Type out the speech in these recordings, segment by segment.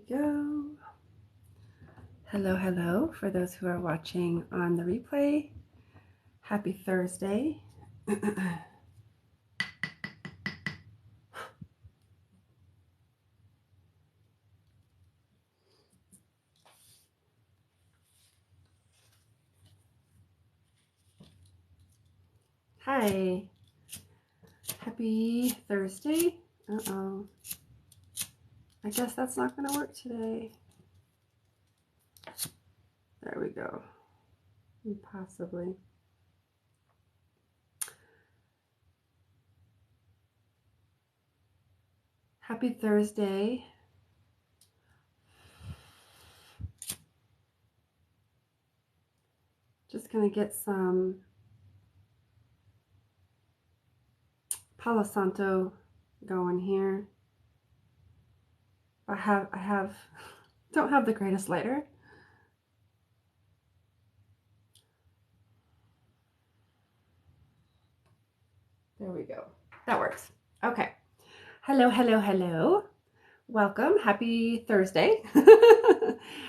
go. Hello, hello. For those who are watching on the replay, happy Thursday. Hi. Happy Thursday. Uh-oh. I guess that's not going to work today. There we go. Possibly. Happy Thursday. Just going to get some Palo Santo going here. I don't have the greatest lighter. There we go. That works. Okay. Hello, hello, hello. Welcome. Happy Thursday.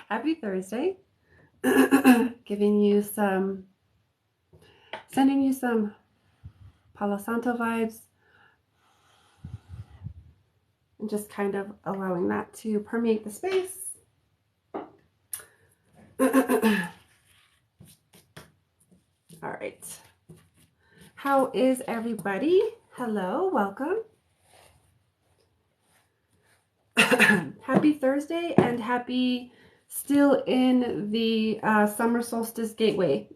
Happy Thursday. Sending you some Palo Santo vibes. And just kind of allowing that to permeate the space. All right. How is everybody? Hello, welcome. Happy Thursday and happy still in the summer solstice gateway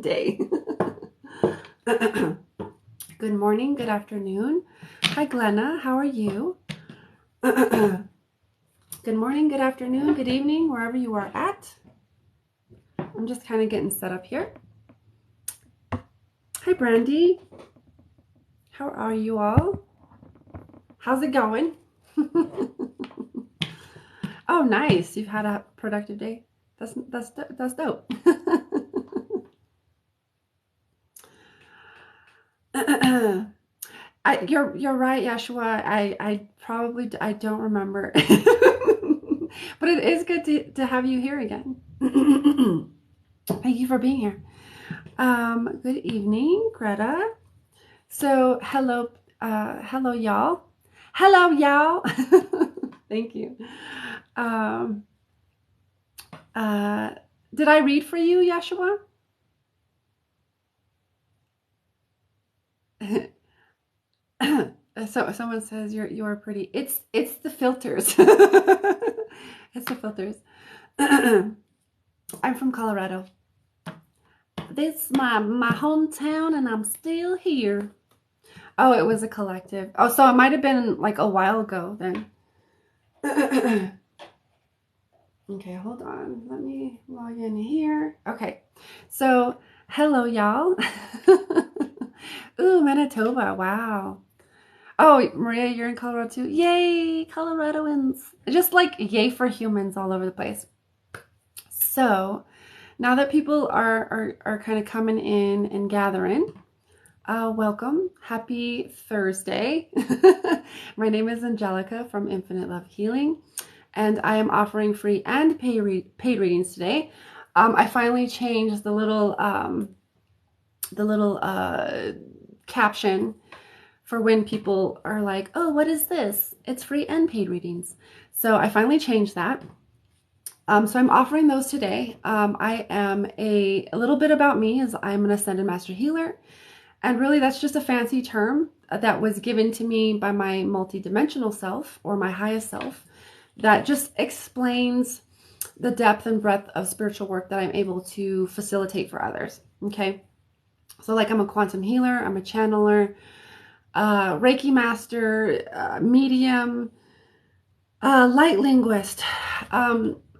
day. Good morning, good afternoon. Hi Glenna, how are you? Good morning, good afternoon, good evening, wherever you are at. I'm just kind of getting set up here. Hi Brandy. How are you all? How's it going? Oh, nice. You've had a productive day. That's dope. You're right, Yashua. I don't remember. But it is good to have you here again. Thank you for being here. Good evening, Greta. So hello y'all. Hello y'all. Thank you. Did I read for you, Yashua? So someone says you're pretty. It's the filters. It's the filters. I'm from Colorado. This is my hometown, and I'm still here. Oh, it was a collective. Oh, so it might have been like a while ago then. Okay, hold on. Let me log in here. Okay, so hello, y'all. Ooh, Manitoba. Wow. Oh, Maria, you're in Colorado too. Yay, Coloradoans. Just like yay for humans all over the place. So now that people are kind of coming in and gathering, welcome. Happy Thursday. My name is Angelica from Infinite Love Healing, and I am offering free and paid readings today. I finally changed the little caption for when people are like, oh, what is this? It's free and paid readings. So I finally changed that. So I'm offering those today. I am a little bit about me is I'm an Ascended Master Healer. And really that's just a fancy term that was given to me by my multidimensional self or my highest self that just explains the depth and breadth of spiritual work that I'm able to facilitate for others. Okay. So like I'm a quantum healer, I'm a channeler, Reiki master, medium, light linguist.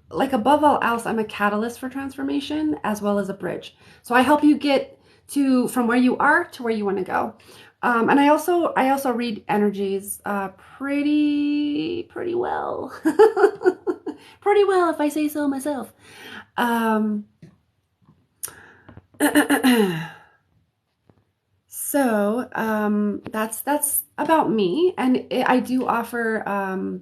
Like above all else, I'm a catalyst for transformation as well as a bridge. So I help you get to from where you are to where you want to go. And I also read energies pretty well. Pretty well, if I say so myself. So that's about me, and I do offer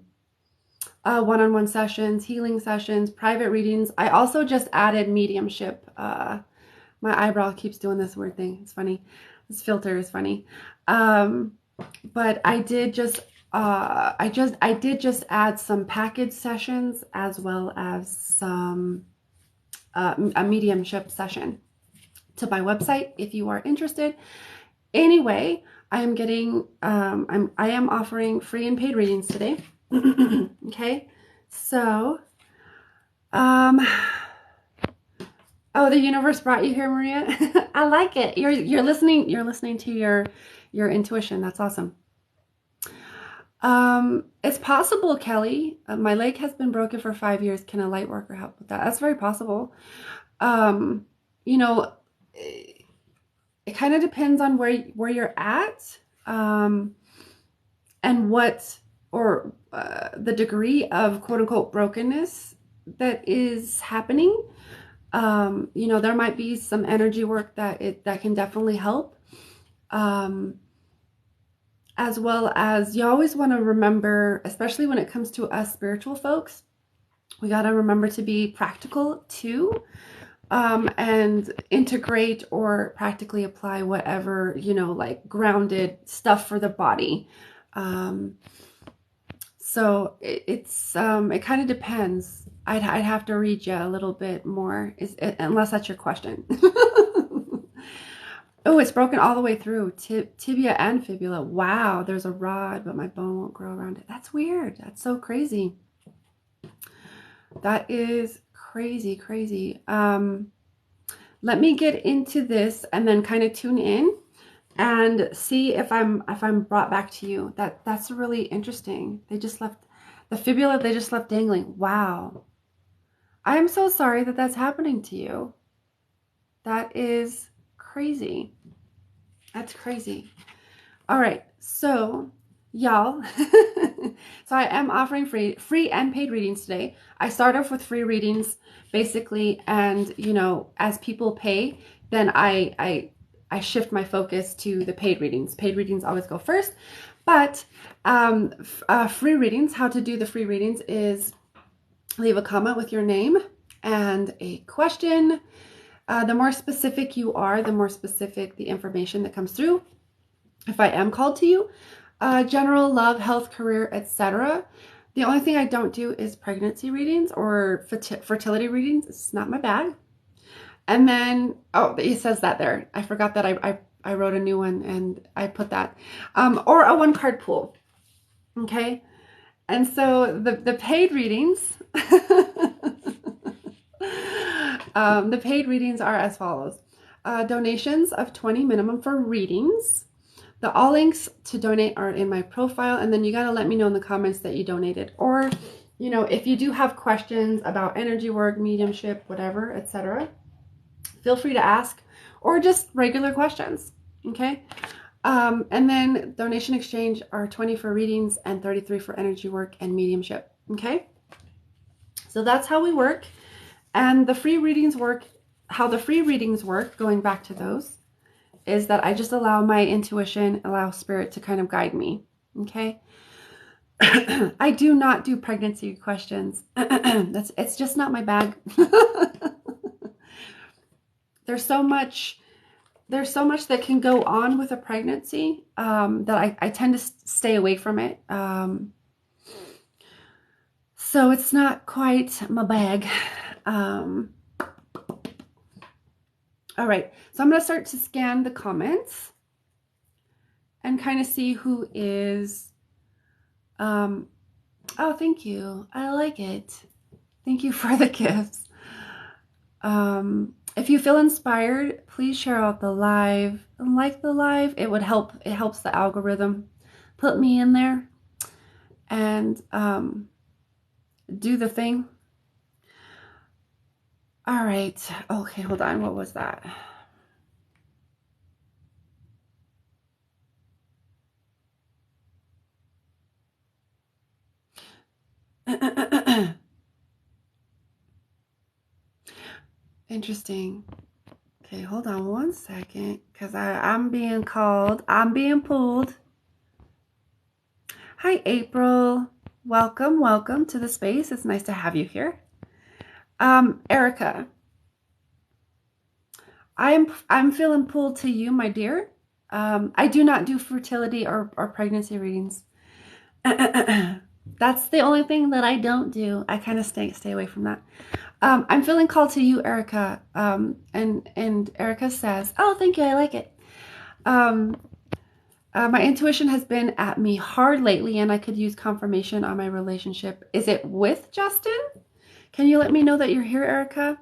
one-on-one sessions, healing sessions, private readings. I also just added mediumship. My eyebrow keeps doing this weird thing. It's funny. This filter is funny. But I did just add some package sessions as well as some a mediumship session to my website if you are interested. Anyway, I am offering free and paid readings today. Okay, so oh, the universe brought you here, Maria. I like it. You're listening to your intuition. That's awesome. It's possible, Kelly. My leg has been broken for 5 years. Can a light worker help with that? That's very possible. You know, it kind of depends on where you're at, and what, or the degree of quote unquote brokenness that is happening. You know, there might be some energy work that can definitely help. As well as, you always want to remember, especially when it comes to us spiritual folks, we got to remember to be practical too, and integrate or practically apply whatever, you know, like grounded stuff for the body. So it kind of depends. I'd have to read you a little bit more, unless that's your question. Oh, it's broken all the way through tibia and fibula. Wow, there's a rod, but my bone won't grow around it. That's weird. That's so crazy. That is crazy, crazy. Let me get into this and then kind of tune in and see if I'm brought back to you. That's really interesting. They just left the fibula. They just left dangling. Wow. I am so sorry that that's happening to you. That is crazy. That's crazy. All right, so y'all, so I am offering free and paid readings today. I start off with free readings basically, and you know, as people pay, then I shift my focus to the paid readings. Paid readings always go first, but free readings, how to do the free readings is leave a comment with your name and a question. The more specific you are, the more specific the information that comes through. If I am called to you, general, love, health, career, etc. The only thing I don't do is pregnancy readings or fertility readings. It's not my bag. And then, oh, it says that there. I forgot that I wrote a new one and I put that. Or a one-card pool. Okay? And so the paid readings... the paid readings are as follows. Donations of $20 minimum for readings. All links to donate are in my profile, and then you got to let me know in the comments that you donated. Or, you know, if you do have questions about energy work, mediumship, whatever, etc., feel free to ask, or just regular questions, okay? And then donation exchange are 20 for readings and 33 for energy work and mediumship, okay? So that's how we work. And the free readings work, how the free readings work, going back to those, is that I just allow my intuition, allow spirit to kind of guide me, okay? I do not do pregnancy questions. It's just not my bag. There's so much that can go on with a pregnancy that I tend to stay away from it. So it's not quite my bag. All right, so I'm going to start to scan the comments and kind of see who is, oh, thank you. I like it. Thank you for the gifts. If you feel inspired, please share out the live and like the live. It would help. It helps the algorithm put me in there and do the thing. All right. Okay, hold on. What was that? Interesting. Okay, hold on one second, because I'm being called. I'm being pulled. Hi, April. Welcome, welcome to the space. It's nice to have you here. Erica, I'm feeling pulled to you, my dear. I do not do fertility or pregnancy readings. That's the only thing that I don't do. I kind of stay away from that. I'm feeling called to you, Erica. And Erica says, "Oh, thank you. I like it." Um, my intuition has been at me hard lately, and I could use confirmation on my relationship. Is it with Justin? Can you let me know that you're here, Erica?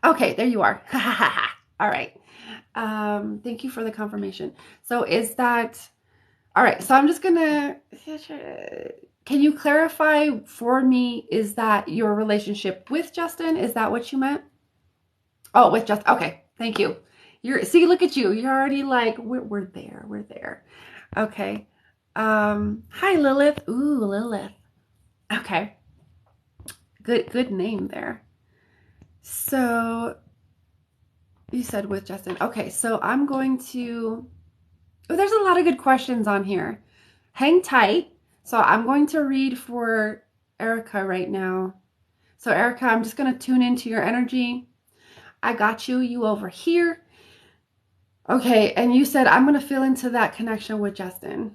Okay, there you are. All right. Thank you for the confirmation. So is that all right? So I'm just gonna. Can you clarify for me? Is that your relationship with Justin? Is that what you meant? Oh, with Justin. Okay, thank you. You're see, look at you. You're already like we're there. We're there. Okay. Hi Lilith. Ooh, Lilith. Okay. Good name there. So you said with Justin. Okay, so I'm going to. Oh, there's a lot of good questions on here. Hang tight. So I'm going to read for Erica right now. So Erica, I'm just going to tune into your energy. I got you. You over here. Okay, and you said I'm going to feel into that connection with Justin.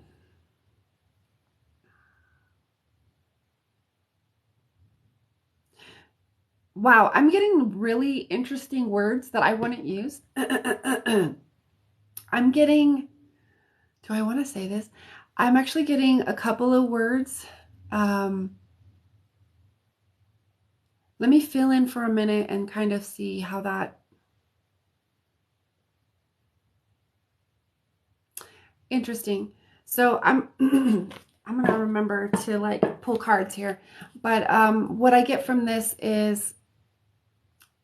Wow, I'm getting really interesting words that I wouldn't use. I'm getting, do I want to say this? I'm actually getting a couple of words. Let me fill in for a minute and kind of see how that. Interesting. So I'm I'm gonna remember to like pull cards here, but what I get from this is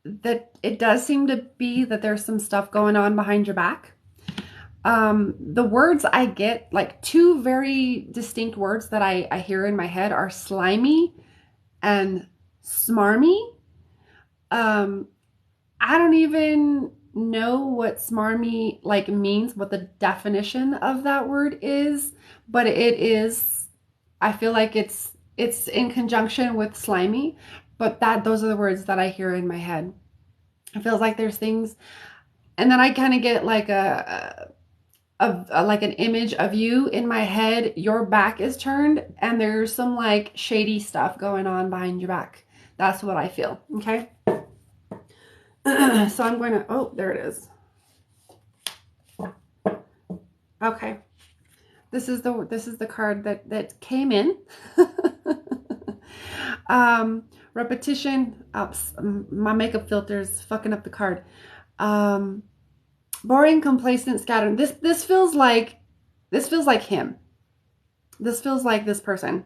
that it does seem to be that there's some stuff going on behind your back. The words I get, like two very distinct words that I hear in my head are slimy and smarmy. I don't even know what smarmy like means, what the definition of that word is, but it is, I feel like it's in conjunction with slimy, but that those are the words that I hear in my head. It feels like there's things, and then I kind of get like like an image of you in my head. Your back is turned, and there's some like shady stuff going on behind your back. That's what I feel. Okay. So I'm going to. Oh, there it is. Okay. This is the card that came in. Repetition. Oops, my makeup filter is fucking up the card. Boring, complacent, scattered. This feels like him. This feels like this person.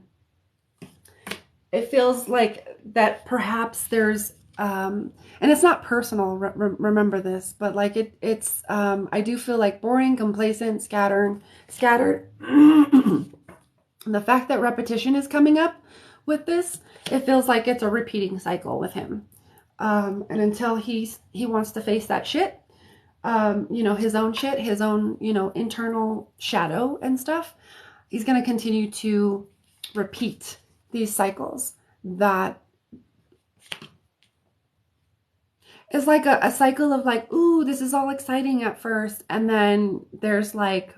It feels like that perhaps there's and it's not personal, remember this, but like it's I do feel like boring, complacent, scattered. The fact that repetition is coming up with this, it feels like it's a repeating cycle with him. And until he wants to face that shit, his own shit, his own, internal shadow and stuff, he's going to continue to repeat these cycles that is like a cycle of like, ooh, this is all exciting at first. And then there's like,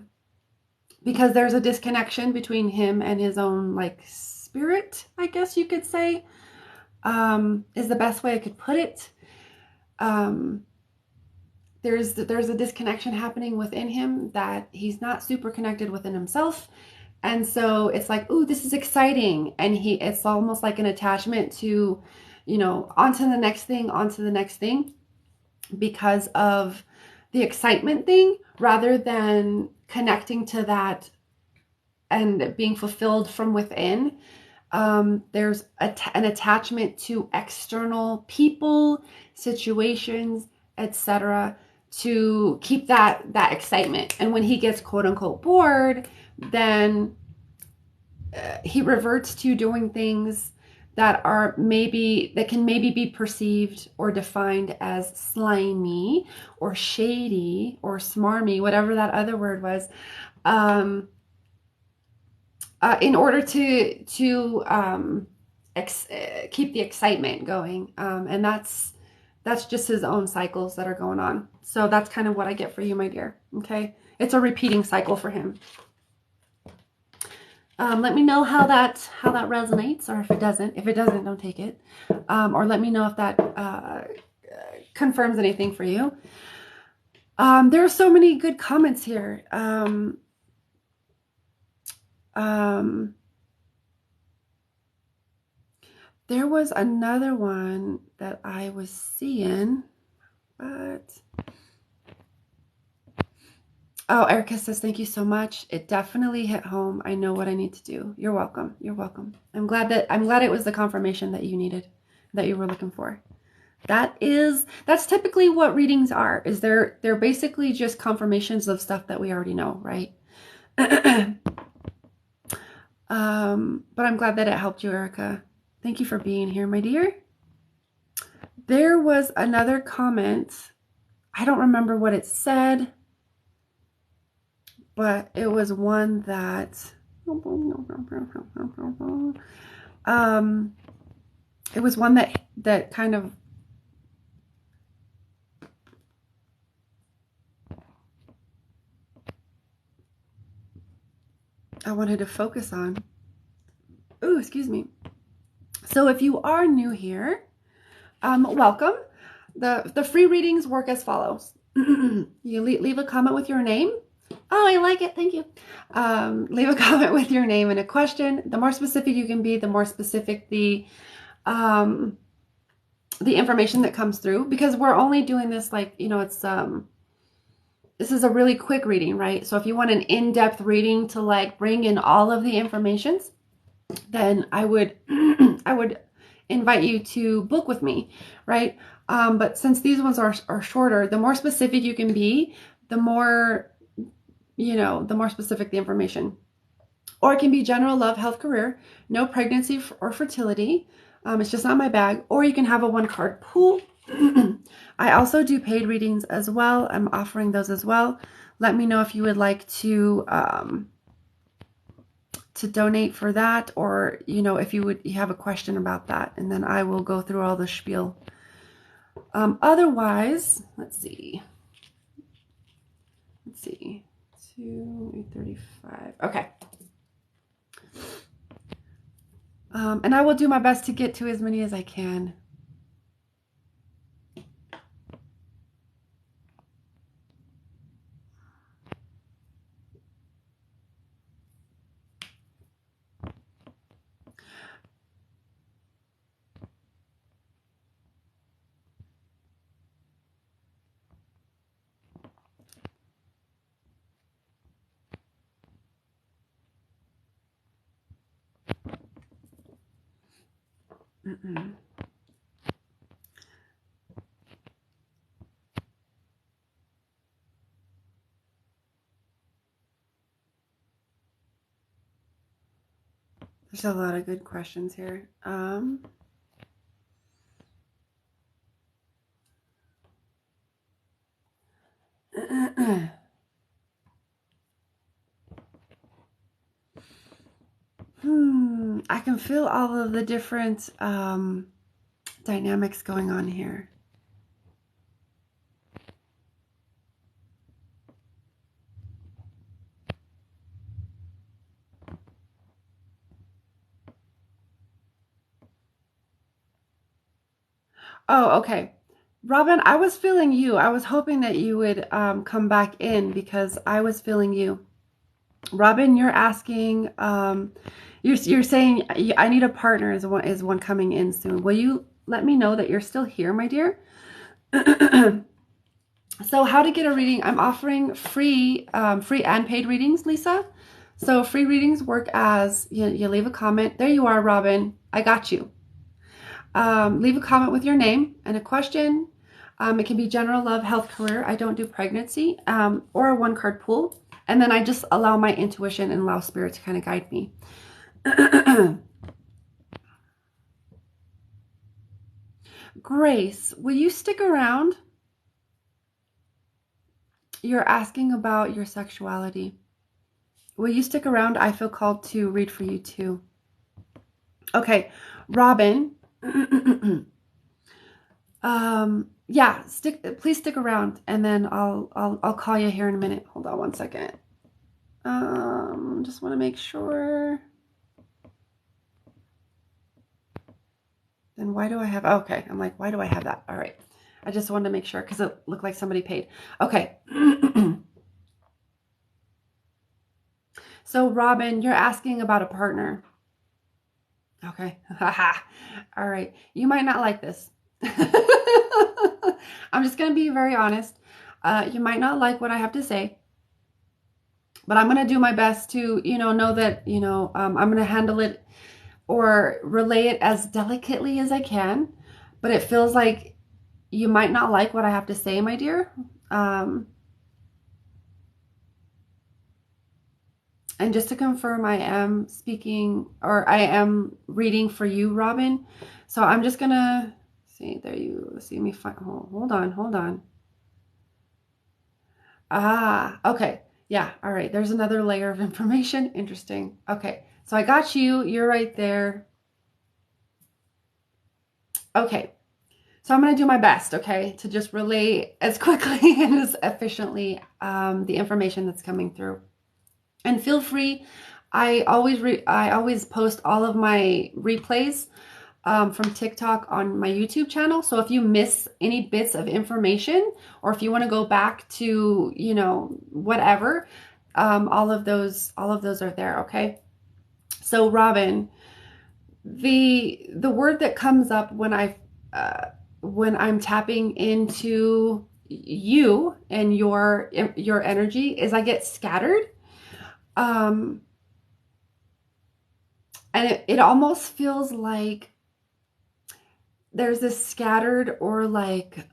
because there's a disconnection between him and his own like spirit, I guess you could say, is the best way I could put it. There's a disconnection happening within him that he's not super connected within himself. And so it's like, ooh, this is exciting. And it's almost like an attachment to, onto the next thing because of the excitement thing, rather than connecting to that and being fulfilled from within. There's an attachment to external people, situations, etc., to keep that excitement. And when he gets quote unquote bored, then he reverts to doing things that can maybe be perceived or defined as slimy or shady or smarmy, whatever that other word was, in order to keep the excitement going. And that's just his own cycles that are going on. So that's kind of what I get for you, my dear. Okay. It's a repeating cycle for him. Let me know how that resonates, or if it doesn't. If it doesn't, don't take it. Or let me know if that confirms anything for you. There are so many good comments here. There was another one that I was seeing, but oh, Erica says, thank you so much. It definitely hit home. I know what I need to do. You're welcome. You're welcome. I'm glad it was the confirmation that you needed, that you were looking for. That's typically what readings are, is they're basically just confirmations of stuff that we already know, right? But I'm glad that it helped you, Erica. Thank you for being here, my dear. There was another comment. I don't remember what it said, but it was one that it was one that kind of I wanted to focus on. Oh, excuse me. So if you are new here, welcome. The free readings work as follows. You leave a comment with your name. Oh, I like it. Thank you. Leave a comment with your name and a question. The more specific you can be, the more specific the information that comes through, because we're only doing this like, it's this is a really quick reading, right? So if you want an in-depth reading to like bring in all of the informations, then I would I would invite you to book with me, right? But since these ones are shorter, the more specific you can be, the more specific the information. Or it can be general love, health, career, no pregnancy or fertility. It's just not my bag. Or you can have a one-card pool. I also do paid readings as well. I'm offering those as well. Let me know if you would like to donate for that, or if you have a question about that, and then I will go through all the spiel. Otherwise, let's see 2:35. Okay. And I will do my best to get to as many as I can. There's a lot of good questions here. I can feel all of the different dynamics going on here. Oh, okay. Robin, I was feeling you. I was hoping that you would come back in, because I was feeling you. Robin, you're asking, you're saying I need a partner, is one coming in soon. Will you let me know that you're still here, my dear? So how to get a reading? I'm offering free and paid readings, Lisa. So free readings work as you leave a comment. There you are, Robin. I got you. Leave a comment with your name and a question. It can be general love, health, career. I don't do pregnancy, or a one-card pool. And then I just allow my intuition and allow spirit to kind of guide me. Grace, will you stick around? You're asking about your sexuality. Will you stick around? I feel called to read for you too. Okay, Robin. Yeah, please stick around, and then I'll call you here in a minute. Hold on one second. Just want to make sure. Then why do I have, okay, I'm like, why do I have that? All right. I just wanted to make sure because it looked like somebody paid. Okay. So Robin, you're asking about a partner. Okay. All right. You might not like this. I'm just going to be very honest. You might not like what I have to say, but I'm going to do my best to, know that, I'm going to handle it or relay it as delicately as I can. But it feels like you might not like what I have to say, my dear. And just to confirm, I am speaking, or I am reading for you, Robin. So I'm just gonna see. There you see me. Hold on. Ah, okay. Yeah, all right. There's another layer of information. Interesting. Okay, so I got you. You're right there. Okay, so I'm gonna do my best, okay, to just relay as quickly and as efficiently the information that's coming through. And feel free. I always post all of my replays from TikTok on my YouTube channel. So if you miss any bits of information, or if you want to go back to, whatever, all of those are there. Okay. So Robin, the word that comes up when I'm tapping into you and your energy is I get scattered. And it almost feels like there's this scattered or like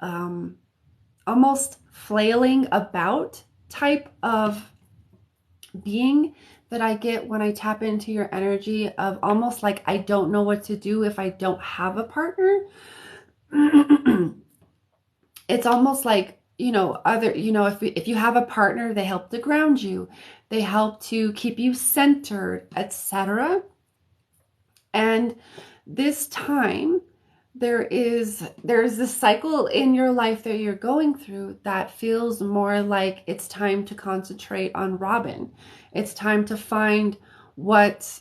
almost flailing about type of being that I get when I tap into your energy of almost like I don't know what to do if I don't have a partner. It's almost like, if you have a partner, they help to ground you. They help to keep you centered, etc. And this time there's this cycle in your life that you're going through that feels more like it's time to concentrate on Robin. It's time to find what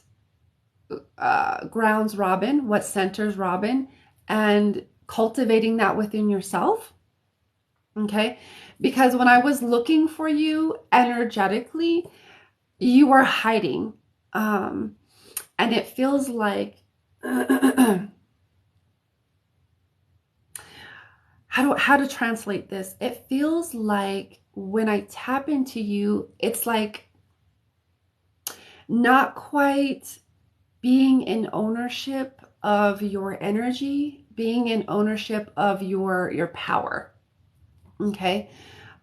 grounds Robin, what centers Robin, and cultivating that within yourself. Okay? Because when I was looking for you energetically, you were hiding. And it feels like how to translate this? It feels like when I tap into you, it's like not quite being in ownership of your energy, being in ownership of your power. Okay.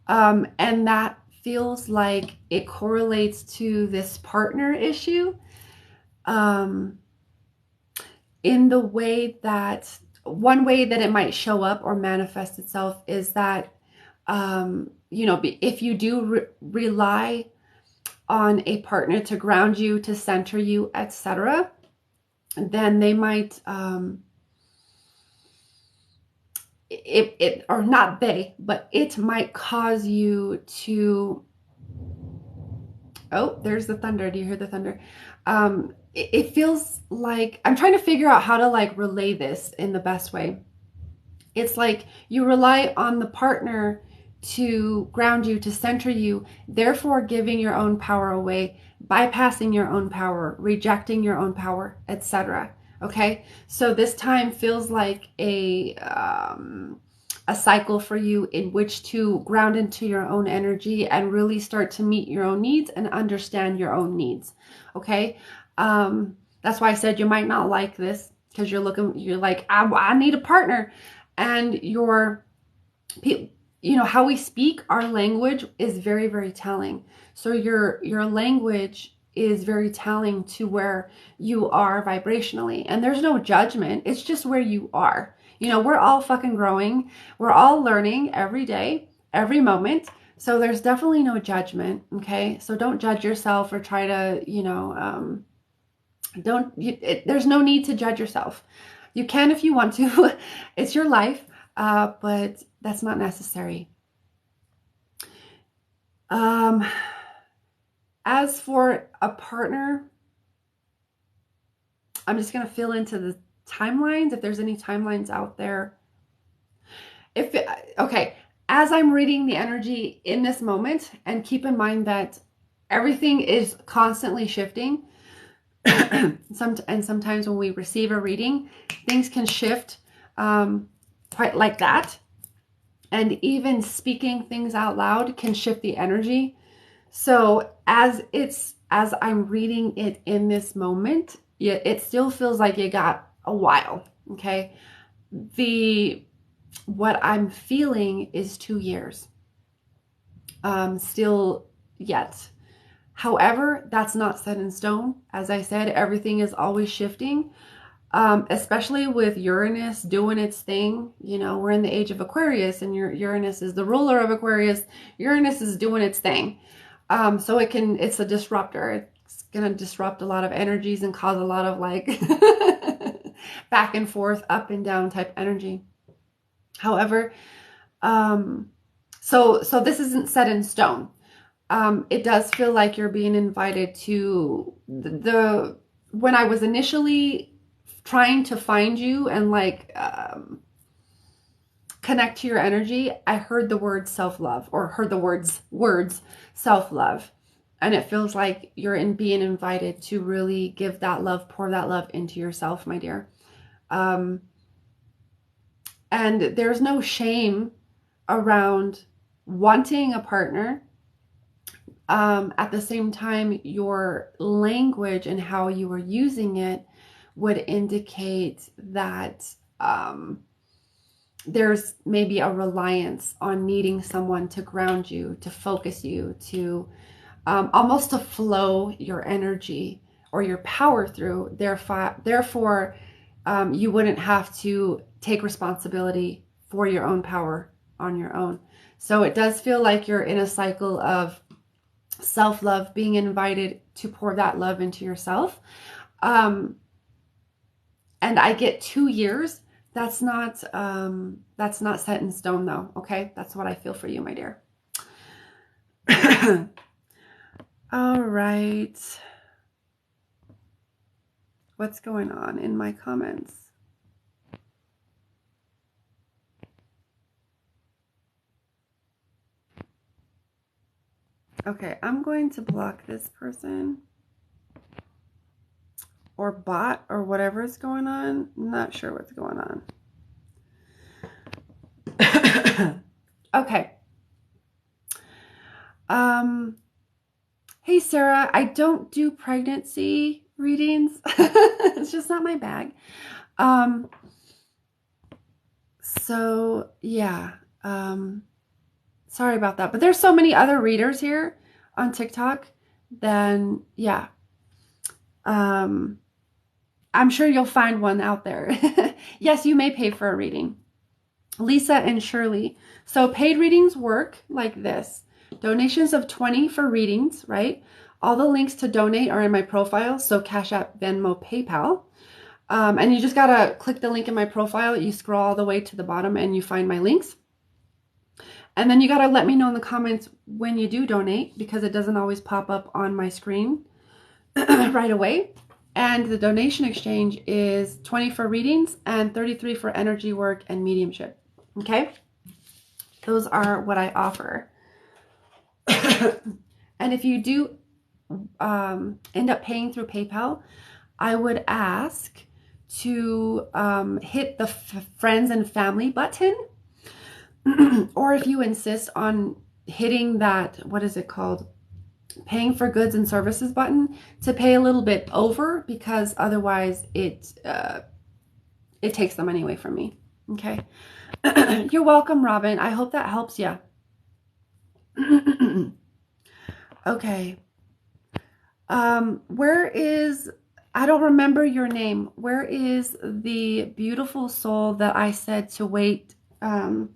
And that feels like it correlates to this partner issue. In the way that one way that it might show up or manifest itself is that, if you do rely on a partner to ground you, to center you, etc., then they might, or not they, but it might cause you to, oh, there's the thunder. Do you hear the thunder? It feels like I'm trying to figure out how to like relay this in the best way. It's like you rely on the partner to ground you, to center you, therefore giving your own power away, bypassing your own power, rejecting your own power, etc. Okay, so this time feels like a cycle for you in which to ground into your own energy and really start to meet your own needs and understand your own needs. Okay, that's why I said you might not like this, because you're like, I need a partner, and how we speak, our language is very, very telling. So your language is very telling to where you are vibrationally, and there's no judgment. It's just where you are. You know, we're all fucking growing. We're all learning every day, every moment. So there's definitely no judgment. Okay. So don't judge yourself or try to, there's no need to judge yourself. You can if you want to. It's your life, but that's not necessary. As for a partner, I'm just going to fill into the timelines if there's any timelines out there. Okay, as I'm reading the energy in this moment, and keep in mind that everything is constantly shifting. Sometimes when we receive a reading, things can shift quite like that. And even speaking things out loud can shift the energy. So as I'm reading it in this moment, it still feels like you got a while. Okay. What I'm feeling is 2 years. Still yet. However, that's not set in stone. As I said, everything is always shifting. Especially with Uranus doing its thing. You know, we're in the age of Aquarius, and Uranus is the ruler of Aquarius. Uranus is doing its thing. So it's a disruptor. It's going to disrupt a lot of energies and cause a lot of like back and forth, up and down type energy. However, so this isn't set in stone. It does feel like you're being invited to when I was initially trying to find you and like connect to your energy, I heard the word self-love, or heard the words self-love. And it feels like you're being invited to really give that love, pour that love into yourself, my dear. And there's no shame around wanting a partner. At the same time, your language and how you are using it would indicate that there's maybe a reliance on needing someone to ground you, to focus you, to almost to flow your energy or your power through. Therefore, you wouldn't have to take responsibility for your own power on your own. So it does feel like you're in a cycle of self-love, being invited to pour that love into yourself. And I get 2 years. That's not set in stone though. Okay. That's what I feel for you, my dear. All right. What's going on in my comments? Okay, I'm going to block this person or bot or whatever is going on. I'm not sure what's going on. Okay. Hey, Sarah, I don't do pregnancy readings. It's just not my bag. So yeah, sorry about that, but there's so many other readers here on TikTok. Then yeah, I'm sure you'll find one out there. Yes, you may pay for a reading. Lisa and Shirley. So paid readings work like this. Donations of $20 for readings, right? All the links to donate are in my profile. So Cash App, Venmo, PayPal. And you just got to click the link in my profile. You scroll all the way to the bottom and you find my links. And then you got to let me know in the comments when you do donate, because it doesn't always pop up on my screen right away. And the donation exchange is $20 for readings and $33 for energy work and mediumship. Okay? Those are what I offer. And if you do end up paying through PayPal, I would ask to hit the friends and family button. Or if you insist on hitting that, what is it called? Paying for goods and services button, to pay a little bit over, because otherwise it takes the money away from me. Okay. You're welcome, Robin. I hope that helps you. Okay. Where is I don't remember your name. Where is the beautiful soul that I said to wait, and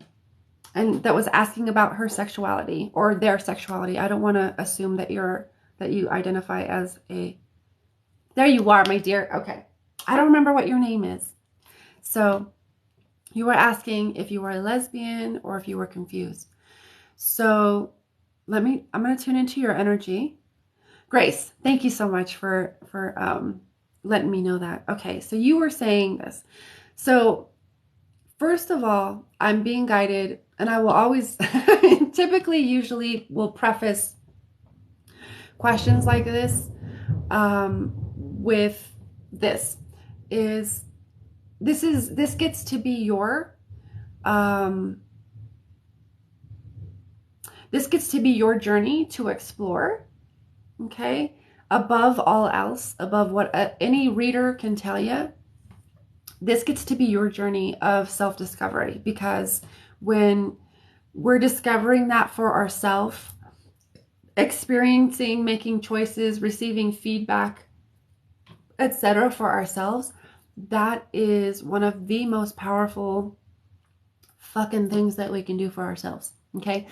that was asking about her sexuality or their sexuality? I don't want to assume that you identify as a... There you are, my dear. Okay. I don't remember what your name is. So you were asking if you were a lesbian or if you were confused. So I'm going to tune into your energy. Grace, thank you so much for letting me know that. Okay, so you were saying this. So first of all, I'm being guided, and I will always, usually will preface questions like this with this. This gets to be your journey to explore. Okay, above all else, above what any reader can tell you, this gets to be your journey of self-discovery, because when we're discovering that for ourselves, experiencing, making choices, receiving feedback, etc. for ourselves, that is one of the most powerful fucking things that we can do for ourselves. Okay,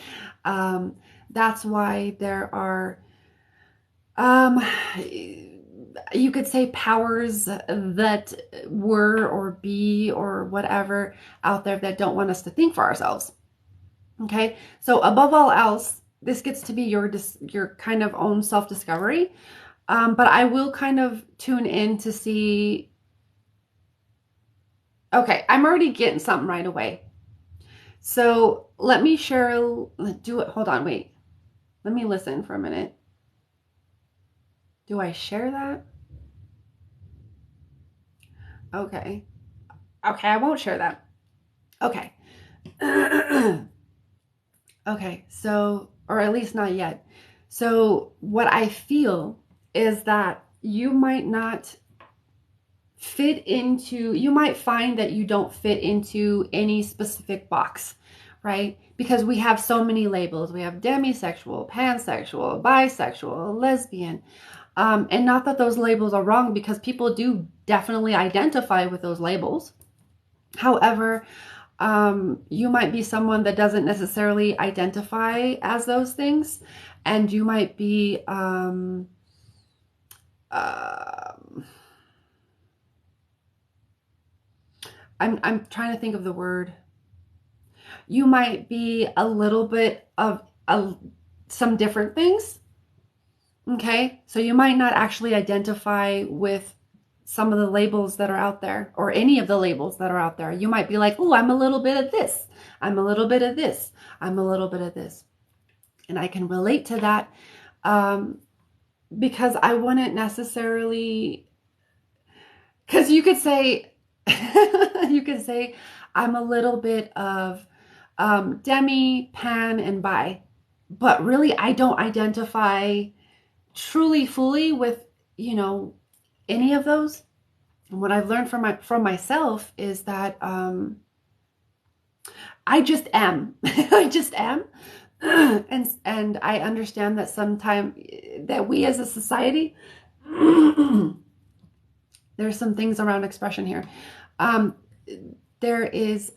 that's why there are you could say powers that were or be or whatever out there that don't want us to think for ourselves. Okay, so above all else, this gets to be your kind of own self-discovery. But I will kind of tune in to see. Okay, I'm already getting something right away. So let me share. Do it. Hold on. Wait. Let me listen for a minute. Do I share that? Okay. Okay, I won't share that. Okay. Okay, so, or at least not yet. So what I feel is that you might not you might find that you don't fit into any specific box, right? Because we have so many labels. We have demisexual, pansexual, bisexual, lesbian. And not that those labels are wrong, because people do definitely identify with those labels. However, you might be someone that doesn't necessarily identify as those things, and you might be I'm trying to think of the word. You might be a little bit of some different things. Okay, so you might not actually identify with some of the labels that are out there, or any of the labels that are out there. You might be like, oh, I'm a little bit of this. I'm a little bit of this. I'm a little bit of this. And I can relate to that because I wouldn't necessarily, because you could say, I'm a little bit of demi, pan, and bi, but really I don't identify truly fully with, any of those. And what I've learned from myself is that I just am. I just am. And I understand that sometimes that we as a society, there's some things around expression here. There is,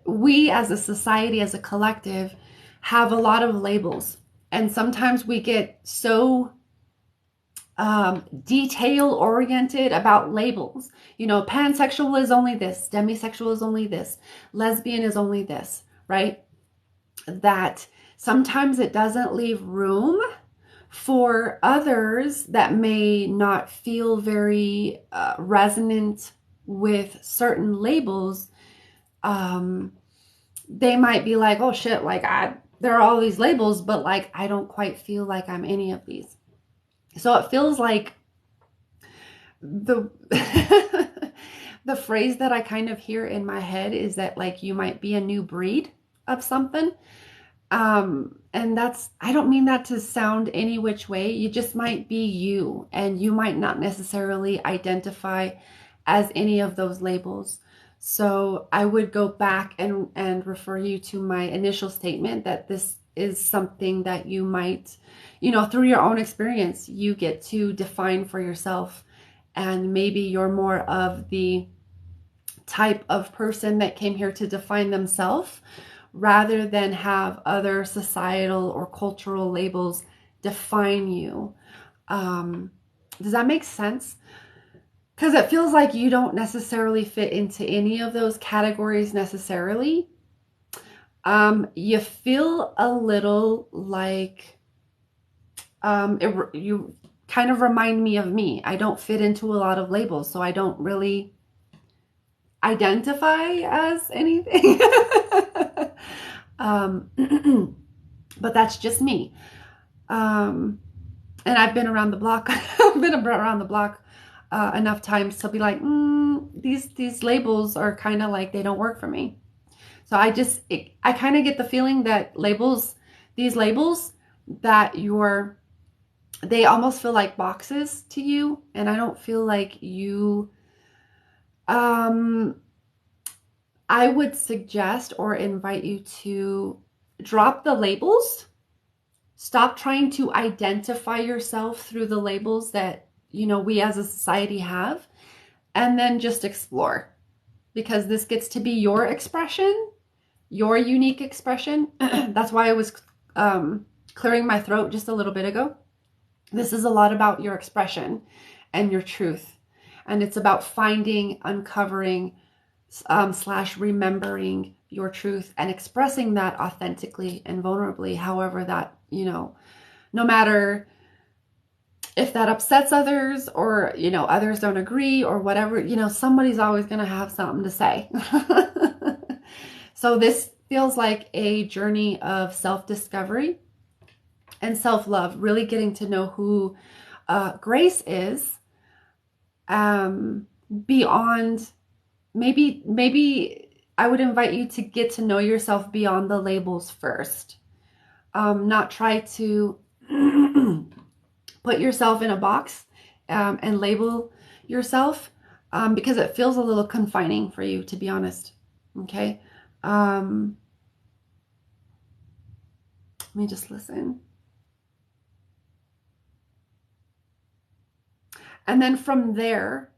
we as a society, as a collective, have a lot of labels. And sometimes we get so detail oriented about labels. Pansexual is only this, demisexual is only this, lesbian is only this, right? That sometimes it doesn't leave room for others that may not feel very resonant with certain labels. They might be like, oh shit, like there are all these labels, but like I don't quite feel like I'm any of these. So it feels like the the phrase that I kind of hear in my head is that like you might be a new breed of something. And I don't mean that to sound any which way. You just might be you, and you might not necessarily identify as any of those labels. So I would go back and refer you to my initial statement that this is something that you might, through your own experience, you get to define for yourself. And maybe you're more of the type of person that came here to define themselves rather than have other societal or cultural labels define you. Does that make sense? Because it feels like you don't necessarily fit into any of those categories necessarily. You feel a little like you kind of remind me of me. I don't fit into a lot of labels, so I don't really identify as anything. But that's just me. And I've been around the block. I've been around the block enough times to be like, these labels are kind of like they don't work for me. So I kind of get the feeling that these labels that they almost feel like boxes to you, and I don't feel like you. I would suggest or invite you to drop the labels. Stop trying to identify yourself through the labels that, we as a society have, and then just explore, because this gets to be your expression, your unique expression. That's why I was clearing my throat just a little bit ago. This is a lot about your expression and your truth. And it's about finding, uncovering, / remembering your truth and expressing that authentically and vulnerably. However, that, no matter if that upsets others or, others don't agree or whatever, somebody's always going to have something to say. So this feels like a journey of self-discovery and self-love, really getting to know who Grace is, beyond, maybe I would invite you to get to know yourself beyond the labels first. Not try to put yourself in a box and label yourself, because it feels a little confining for you, to be honest. Okay. Let me just listen. And then from there,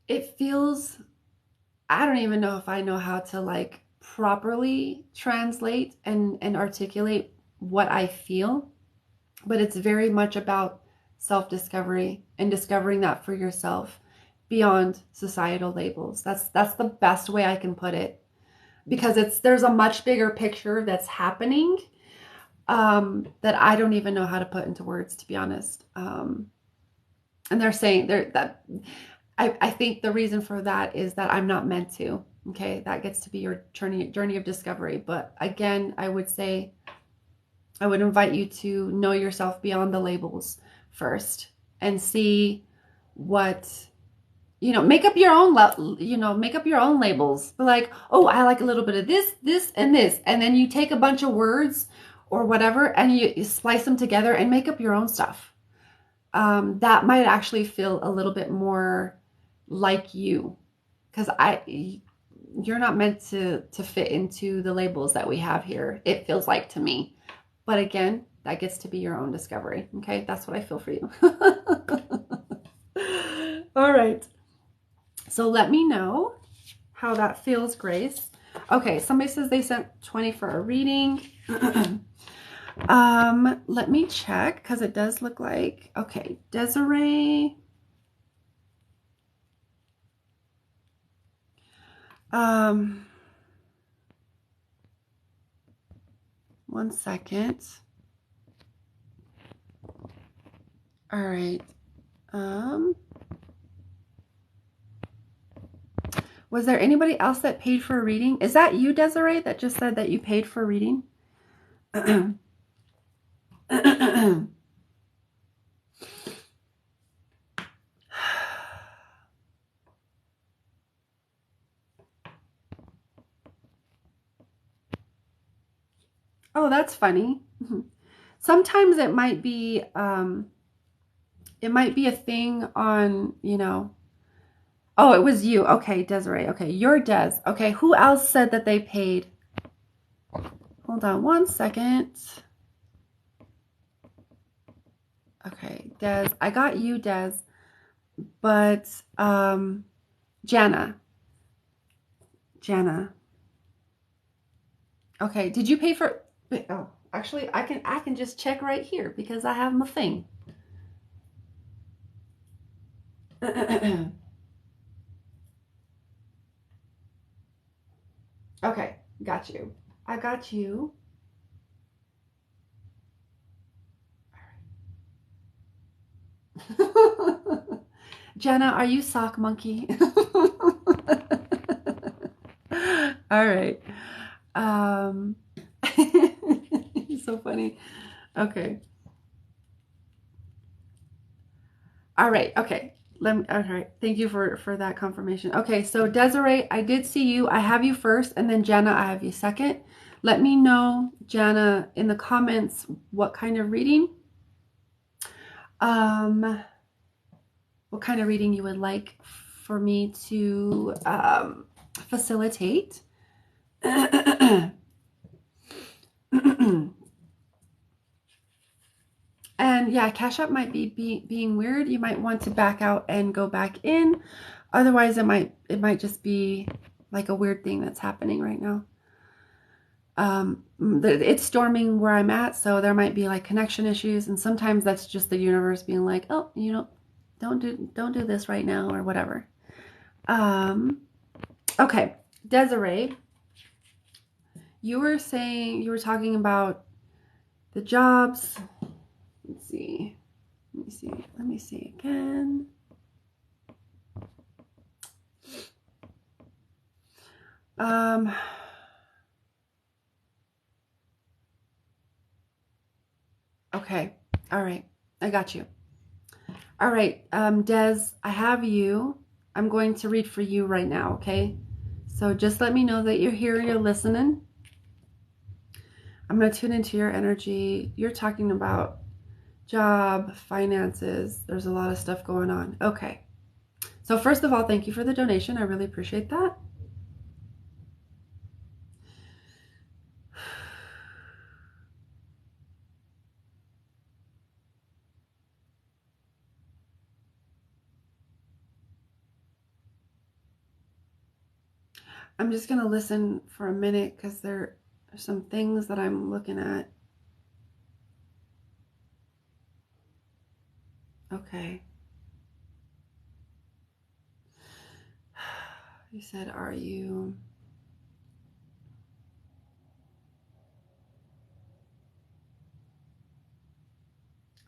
it feels, I don't even know if I know how to like properly translate and articulate what I feel, but it's very much about self-discovery and discovering that for yourself beyond societal labels. That's the best way I can put it, because there's a much bigger picture that's happening, that I don't even know how to put into words, to be honest. And they're saying that I think the reason for that is that I'm not meant to. Okay, that gets to be your journey of discovery. But again, I would invite you to know yourself beyond the labels first and see what, make up your own, make up your own labels. But like, oh, I like a little bit of this, and this. And then you take a bunch of words or whatever and you splice them together and make up your own stuff. That might actually feel a little bit more like you, because you're not meant to fit into the labels that we have here, it feels like to me. But again, that gets to be your own discovery. Okay, that's what I feel for you. All right, so let me know how that feels, Grace. Okay, somebody says they sent 20 for a reading. Let me check, because it does look like, okay, Desiree. One second. All right. Was there anybody else that paid for a reading? Is that you, Desiree, that just said that you paid for a reading? Oh, that's funny. Sometimes it might be it might be a thing on, you know. Oh, it was you. Okay, Desiree. Okay, you're Des. Okay, who else said that they paid? Hold on one second. Okay, Des. I got you, Des. But Jana. Okay, did you pay for? Oh, actually, I can just check right here because I have my thing. Okay, got you. I got you. Jenna, are you sock monkey? All right. Um, so funny. Okay. All right. Okay. All right. Thank you for that confirmation. Okay. So Desiree, I did see you. I have you first, and then Jana, I have you second. Let me know, Jana, in the comments what kind of reading, um, what kind of reading you would like for me to facilitate. And yeah, Cash App might be being weird. You might want to back out and go back in. Otherwise, it might just be like a weird thing that's happening right now. It's storming where I'm at, so there might be like connection issues, and sometimes that's just the universe being like, oh, you know, don't do this right now or whatever. Okay, Desiree, you were talking about the jobs. Let's see. Let me see again. Okay. All right. I got you. All right. Des, I have you. I'm going to read for you right now, okay? So just let me know that you're here, you're listening. I'm going to tune into your energy. You're talking about job, finances. There's a lot of stuff going on. Okay. So first of all, thank you for the donation. I really appreciate that. I'm just going to listen for a minute because there are some things that I'm looking at. Okay. You said, are you...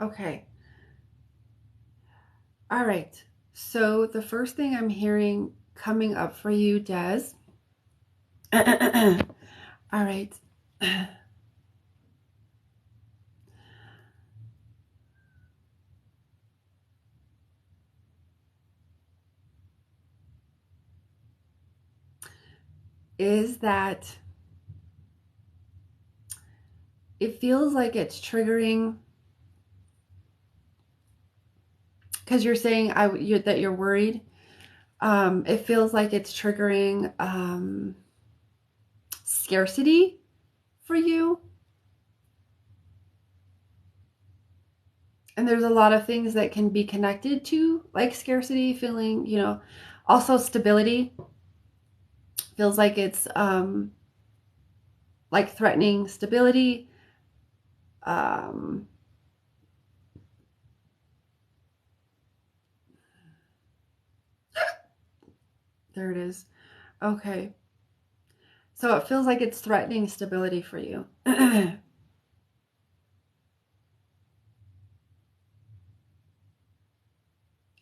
Okay. All right. So the first thing I'm hearing coming up for you, Des. All right. Is that it feels like it's triggering because you're saying that you're worried. It feels like it's triggering scarcity for you. And there's a lot of things that can be connected to like scarcity, feeling, you know, also stability. Feels like it's like threatening stability. There it is. Okay. So it feels like it's threatening stability for you.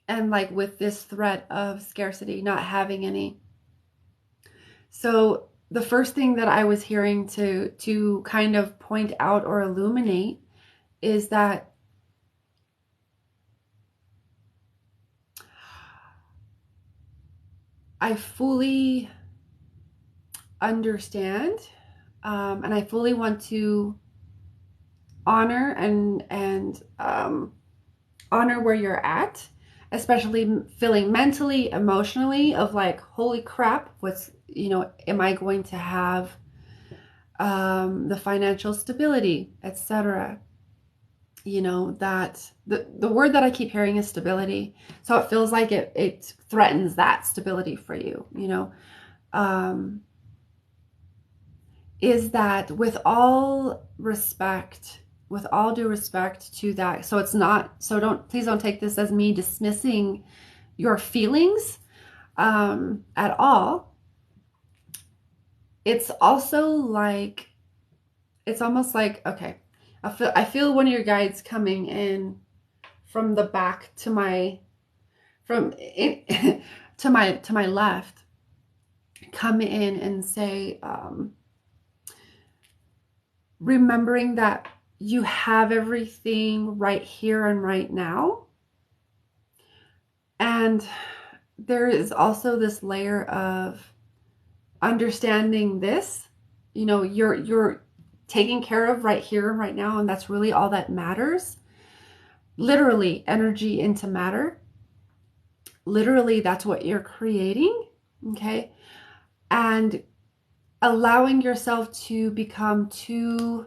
And like with this threat of scarcity, not having any. So the first thing that I was hearing to kind of point out or illuminate is that I fully understand, and I fully want to honor and honor where you're at, especially feeling mentally, emotionally of like, holy crap, what's, am I going to have the financial stability, etc. That the word that I keep hearing is stability. So it feels like it threatens that stability for you, is that with all respect, with all due respect to that. So it's not, please don't take this as me dismissing your feelings at all. It's also like, it's almost like, okay, I feel one of your guides coming in from the back to my, to my left, come in and say, remembering that you have everything right here and right now. And there is also this layer of understanding this, you're taken care of right here and right now, and that's really all that matters. Literally, energy into matter. Literally, that's what you're creating, okay? And allowing yourself to become too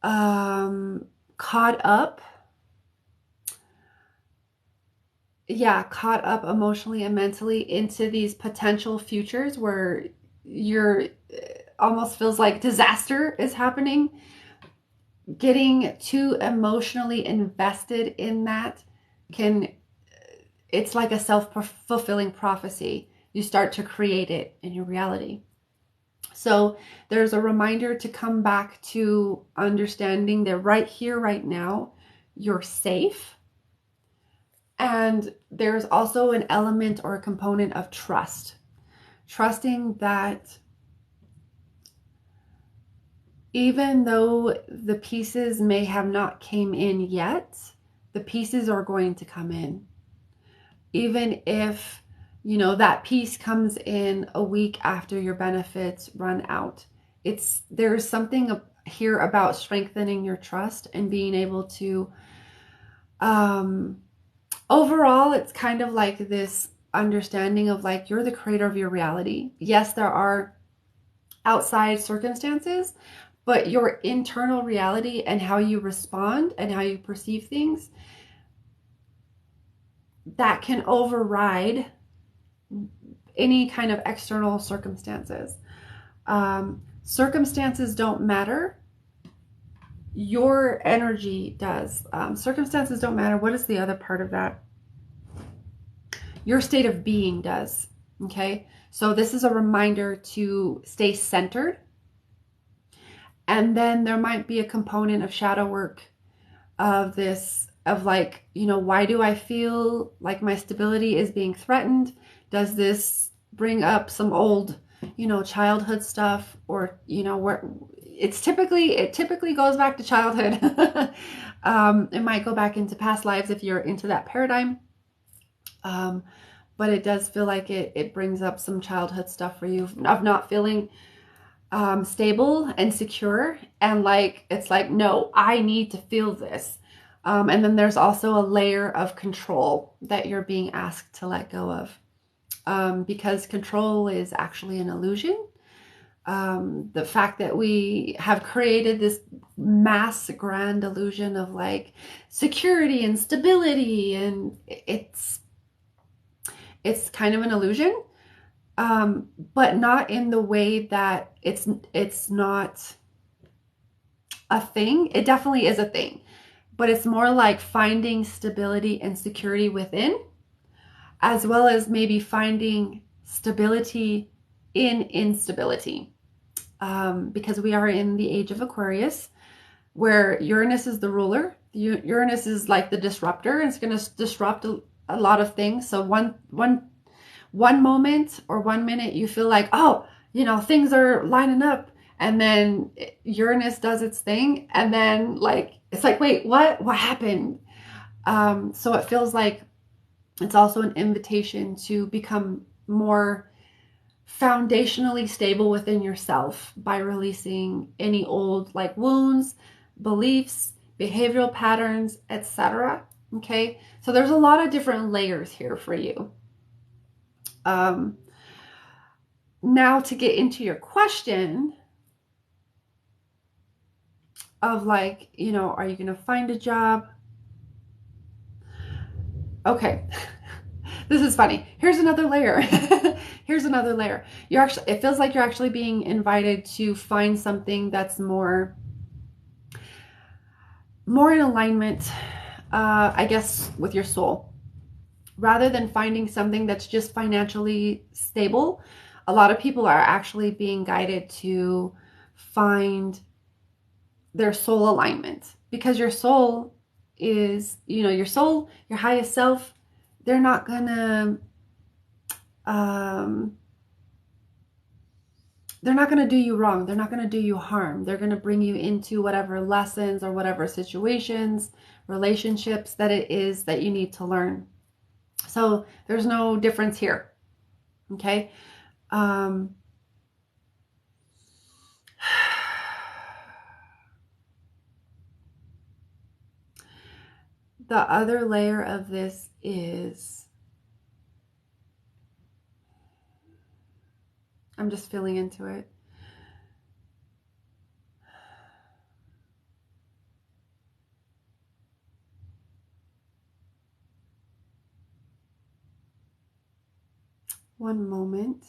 caught up emotionally and mentally into these potential futures where you're almost feels like disaster is happening. Getting too emotionally invested in that it's like a self-fulfilling prophecy. You start to create it in your reality. So there's a reminder to come back to understanding that right here, right now, you're safe. And there's also an element or a component of trust. Trusting that even though the pieces may have not came in yet, the pieces are going to come in. Even if, that piece comes in a week after your benefits run out. There's something here about strengthening your trust and being able to, overall, it's kind of like this understanding of like, you're the creator of your reality. Yes, there are outside circumstances, but your internal reality and how you respond and how you perceive things, that can override any kind of external circumstances. Circumstances don't matter. Your energy does. Circumstances don't matter. What is the other part of that? Your state of being does. Okay? So this is a reminder to stay centered. And then there might be a component of shadow work of this, of like, why do I feel like my stability is being threatened? Does this bring up some old, childhood stuff, or, where it typically goes back to childhood. It might go back into past lives if you're into that paradigm. But it does feel like it brings up some childhood stuff for you of not feeling stable and secure, and like it's like, no, I need to feel this. And then there's also a layer of control that you're being asked to let go of, because control is actually an illusion. The fact that we have created this mass grand illusion of like security and stability, and it's kind of an illusion. But not in the way that it's not a thing. It definitely is a thing, but it's more like finding stability and security within, as well as maybe finding stability in instability. Because we are in the age of Aquarius, where Uranus is the ruler. Uranus is like the disruptor. It's going to disrupt a lot of things. So one moment or 1 minute you feel like, oh, things are lining up, and then Uranus does its thing, and then like it's like, wait, what happened? So it feels like it's also an invitation to become more foundationally stable within yourself by releasing any old like wounds, beliefs, behavioral patterns, etc. Okay, so there's a lot of different layers here for you. Now to get into your question of like, you know, are you going to find a job? Okay. This is funny. Here's another layer. Here's another layer. It feels like you're actually being invited to find something that's more in alignment, I guess, with your soul, rather than finding something that's just financially stable. A lot of people are actually being guided to find their soul alignment, because your soul is, you know, your soul, your highest self, they're not gonna do you wrong. They're not going to do you harm. They're going to bring you into whatever lessons or whatever situations, relationships that it is that you need to learn. So there's no difference here. Okay. The other layer of this is, I'm just feeling into it. One moment.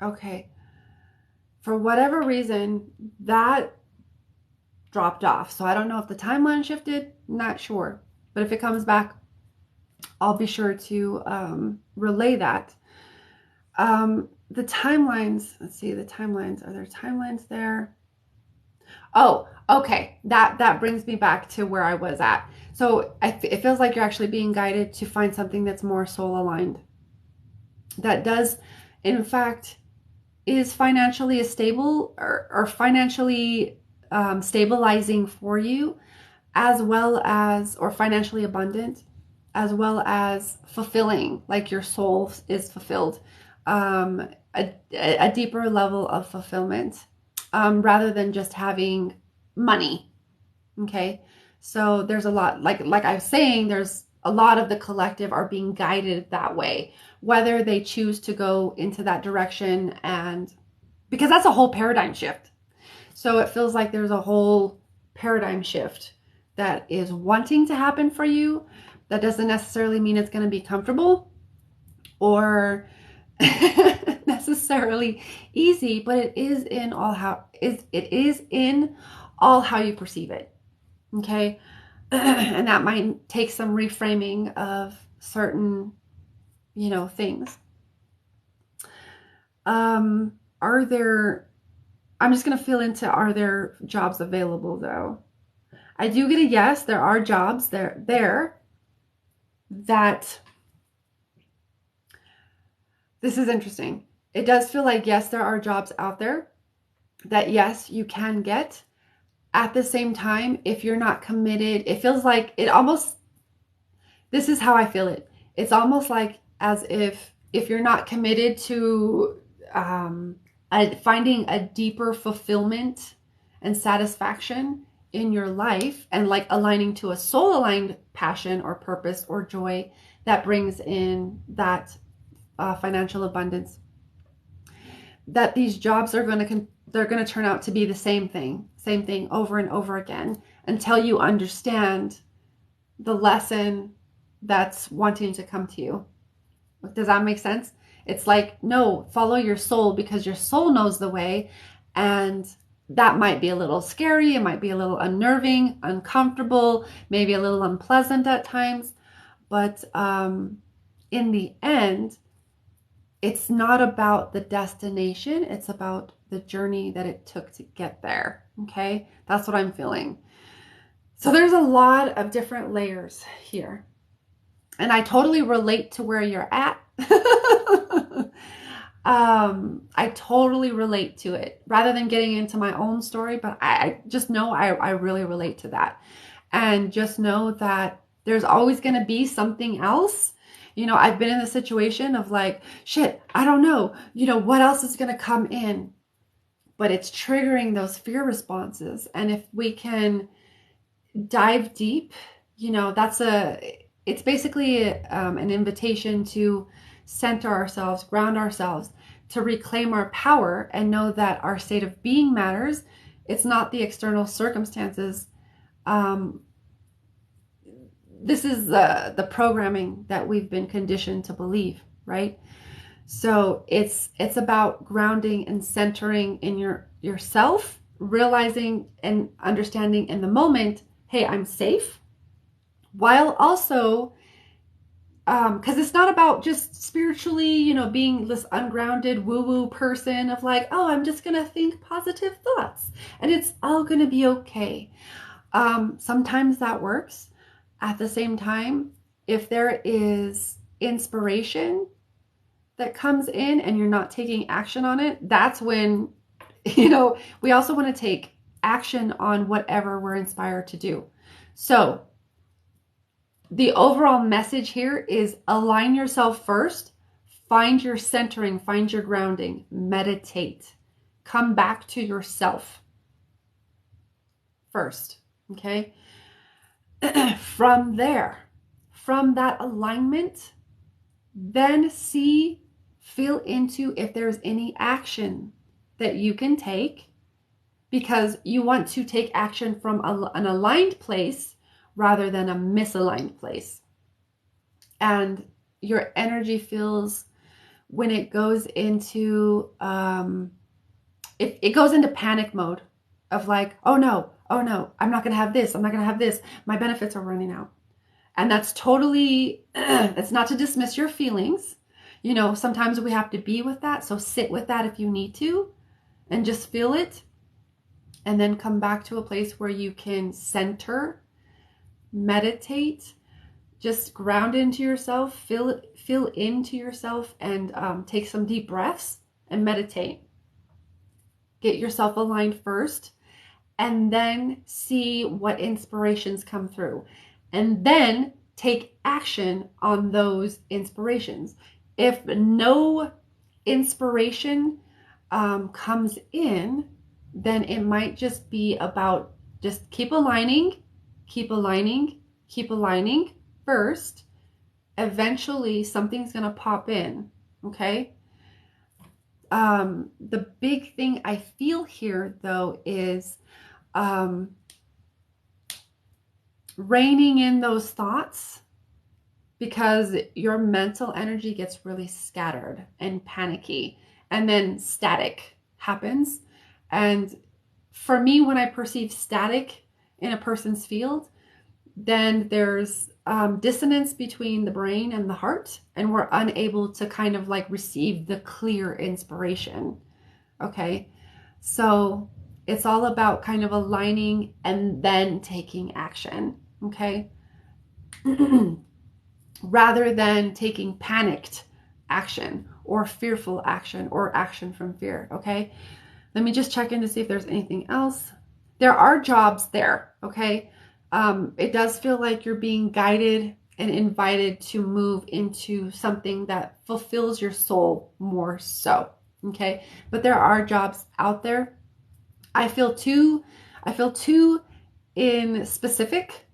Okay. For whatever reason, that dropped off. So I don't know if the timeline shifted, not sure. But if it comes back, I'll be sure to relay that. The timelines, let's see, the timelines. Are there timelines there? Oh, okay. That brings me back to where I was at. So it feels like you're actually being guided to find something that's more soul aligned. That does, in fact, is financially stable or financially stabilizing for you, as well as, or financially abundant, as well as fulfilling, like your soul is fulfilled, a deeper level of fulfillment, rather than just having money. Okay, so there's a lot, like I was saying, there's a lot of the collective are being guided that way, whether they choose to go into that direction, and because that's a whole paradigm shift. So it feels like there's a whole paradigm shift that is wanting to happen for you. That doesn't necessarily mean it's going to be comfortable or necessarily easy, but it is in all how you perceive it. Okay. And that might take some reframing of certain, you know, things. I'm just going to feel into, are there jobs available though? I do get a yes, there are jobs there that, this is interesting. It does feel like, yes, there are jobs out there that, yes, you can get. At the same time, if you're not committed, it feels like this is how I feel it. It's almost like as if you're not committed to finding a deeper fulfillment and satisfaction in your life, and like aligning to a soul aligned passion or purpose or joy that brings in that financial abundance, that these jobs are they're going to turn out to be the same thing over and over again, until you understand the lesson that's wanting to come to you. Does that make sense? It's like, no, follow your soul, because your soul knows the way. And that might be a little scary. It might be a little unnerving, uncomfortable, maybe a little unpleasant at times. But in the end, it's not about the destination. It's about the journey that it took to get there. Okay. That's what I'm feeling. So there's a lot of different layers here. And I totally relate to where you're at. I totally relate to it rather than getting into my own story, but I just know I really relate to that. And just know that there's always going to be something else. I've been in the situation of like, shit, I don't know, what else is going to come in, but it's triggering those fear responses. And if we can dive deep, it's basically an invitation to center ourselves, ground ourselves, to reclaim our power and know that our state of being matters. It's not the external circumstances. This is the programming that we've been conditioned to believe, right? So it's about grounding and centering in yourself, realizing and understanding in the moment, hey, I'm safe, while also because it's not about just spiritually, being this ungrounded woo-woo person of like, oh, I'm just gonna think positive thoughts and it's all gonna be okay. Sometimes that works. At the same time, if there is inspiration that comes in and you're not taking action on it, that's when, we also want to take action on whatever we're inspired to do. So the overall message here is align yourself first, find your centering, find your grounding, meditate, come back to yourself first, okay? From there, from that alignment, then feel into if there's any action that you can take, because you want to take action from an aligned place rather than a misaligned place. And your energy feels when it goes into, it goes into panic mode of like, oh no, I'm not going to have this. I'm not going to have this. My benefits are running out. And that's totally, it's not to dismiss your feelings. Sometimes we have to be with that. So sit with that if you need to and just feel it. And then come back to a place where you can center, meditate, just ground into yourself, feel into yourself, and take some deep breaths and meditate. Get yourself aligned first, and then see what inspirations come through. And then take action on those inspirations. If no inspiration comes in, then it might just be about just keep aligning first. Eventually something's going to pop in, okay? The big thing I feel here though is reining in those thoughts, because your mental energy gets really scattered and panicky, and then static happens. And for me, when I perceive static in a person's field, then there's dissonance between the brain and the heart, and we're unable to kind of like receive the clear inspiration. Okay, so it's all about kind of aligning and then taking action. Okay. Rather than taking panicked action or fearful action or action from fear. Okay. Let me just check in to see if there's anything else. There are jobs there. Okay. It does feel like you're being guided and invited to move into something that fulfills your soul more so. Okay. But there are jobs out there. I feel two in specific.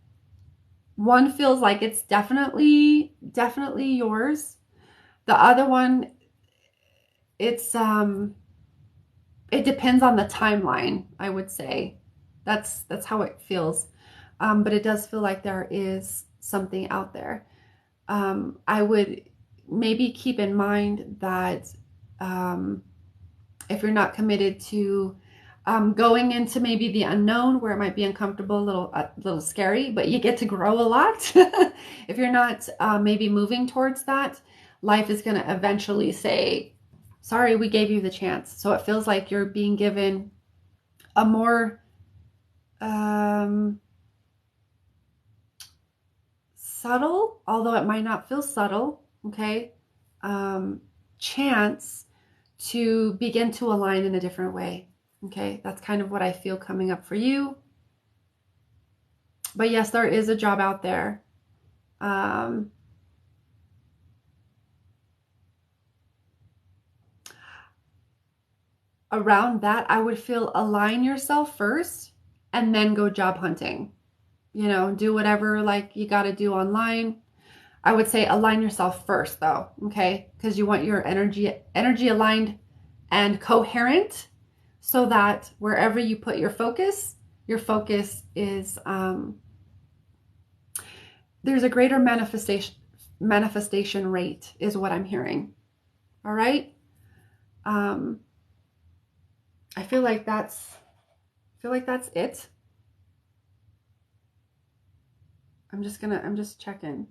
One feels like it's definitely yours. The other one, it depends on the timeline, I would say. That's how it feels. But it does feel like there is something out there. I would maybe keep in mind that if you're not committed to going into maybe the unknown, where it might be uncomfortable, a little scary, but you get to grow a lot. If you're not maybe moving towards that, life is going to eventually say, sorry, we gave you the chance. So it feels like you're being given a more subtle, although it might not feel subtle, okay, chance to begin to align in a different way. Okay, that's kind of what I feel coming up for you. But yes, there is a job out there. Around that, I would feel align yourself first and then go job hunting. You know, do whatever like you got to do online. I would say align yourself first though, okay? Because you want your energy aligned and coherent so that wherever you put your focus is there's a greater manifestation rate is what I'm hearing. All right? Um I feel like that's it. I'm just checking.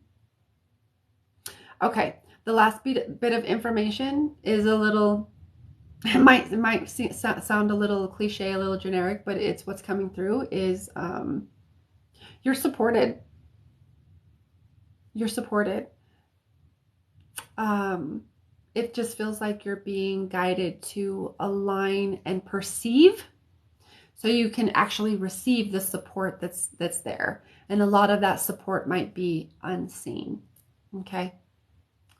Okay, the last bit of information is a little, it might sound a little cliche, a little generic, but it's what's coming through is you're supported. You're supported. It just feels like you're being guided to align and perceive so you can actually receive the support that's there. And a lot of that support might be unseen. Okay?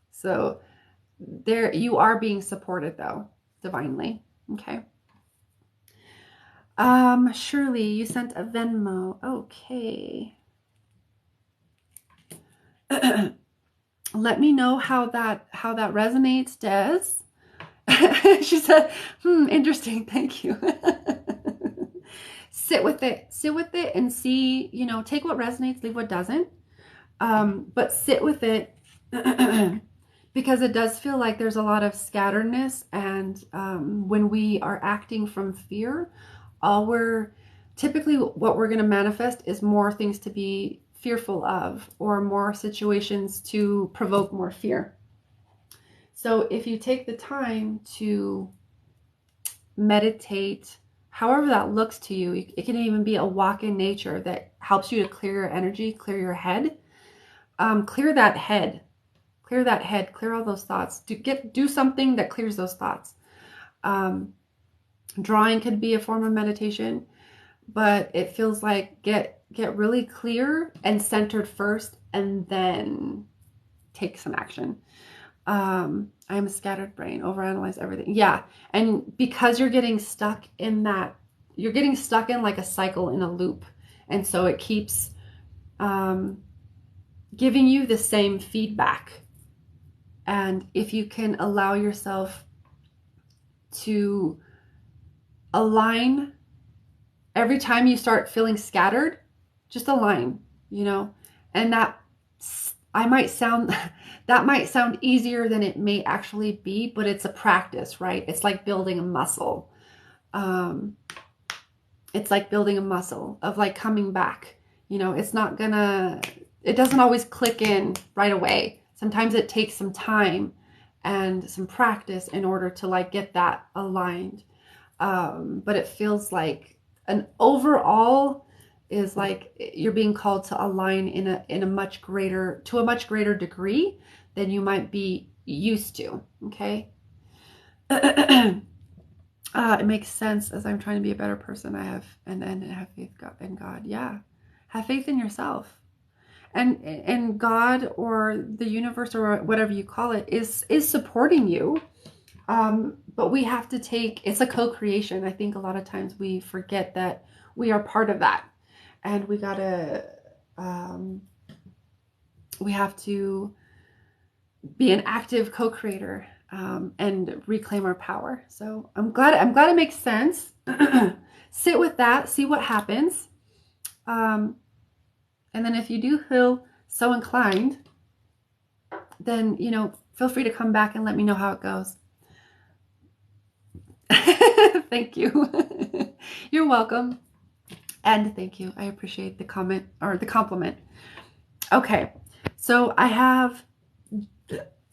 So there you are being supported though, divinely. Okay. Shirley, you sent a Venmo. Okay. Let me know how that resonates, Des. She said, interesting, thank you. Sit with it and see, you know, take what resonates, leave what doesn't. But sit with it because it does feel like there's a lot of scatteredness, and when we are acting from fear, typically what we're going to manifest is more things to be fearful of or more situations to provoke more fear. So if you take the time to meditate, however that looks to you, it can even be a walk in nature that helps you to clear your energy, clear your head, clear that head, clear all those thoughts. Do something that clears those thoughts. Drawing could be a form of meditation, but it feels like get really clear and centered first, and then take some action. I'm a scattered brain, overanalyze everything. Yeah, and because you're getting stuck in like a cycle in a loop, and so it keeps giving you the same feedback. And if you can allow yourself to align every time you start feeling scattered, just align, you know, and that might sound easier than it may actually be, but it's a practice, right? It's like building a muscle. It's like building a muscle of like coming back, you know, it doesn't always click in right away. Sometimes it takes some time and some practice in order to like get that aligned. But it feels like an overall is like you're being called to align in a much greater degree than you might be used to. Okay. It makes sense as I'm trying to be a better person. I have and have faith in God. Yeah. Have faith in yourself. And God or the universe or whatever you call it is supporting you. But we have to it's a co-creation. I think a lot of times we forget that we are part of that, and we have to be an active co-creator, and reclaim our power. So I'm glad it makes sense. Sit with that, see what happens. And then if you do feel so inclined, then, you know, feel free to come back and let me know how it goes. Thank you. You're welcome. And thank you. I appreciate the comment or the compliment. Okay. So I have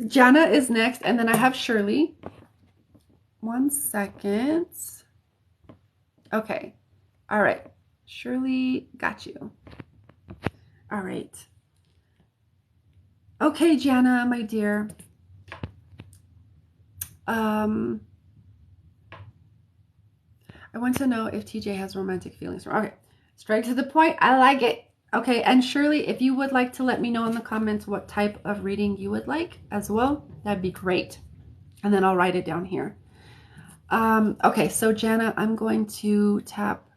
Jana is next, and then I have Shirley. 1 second. Okay. All right. Shirley, got you. All right. Okay, Jana, my dear. I want to know if TJ has romantic feelings. Okay, straight to the point. I like it. Okay, and Shirley, if you would like to let me know in the comments what type of reading you would like as well, that'd be great. And then I'll write it down here. Okay, so Jana, I'm going to tap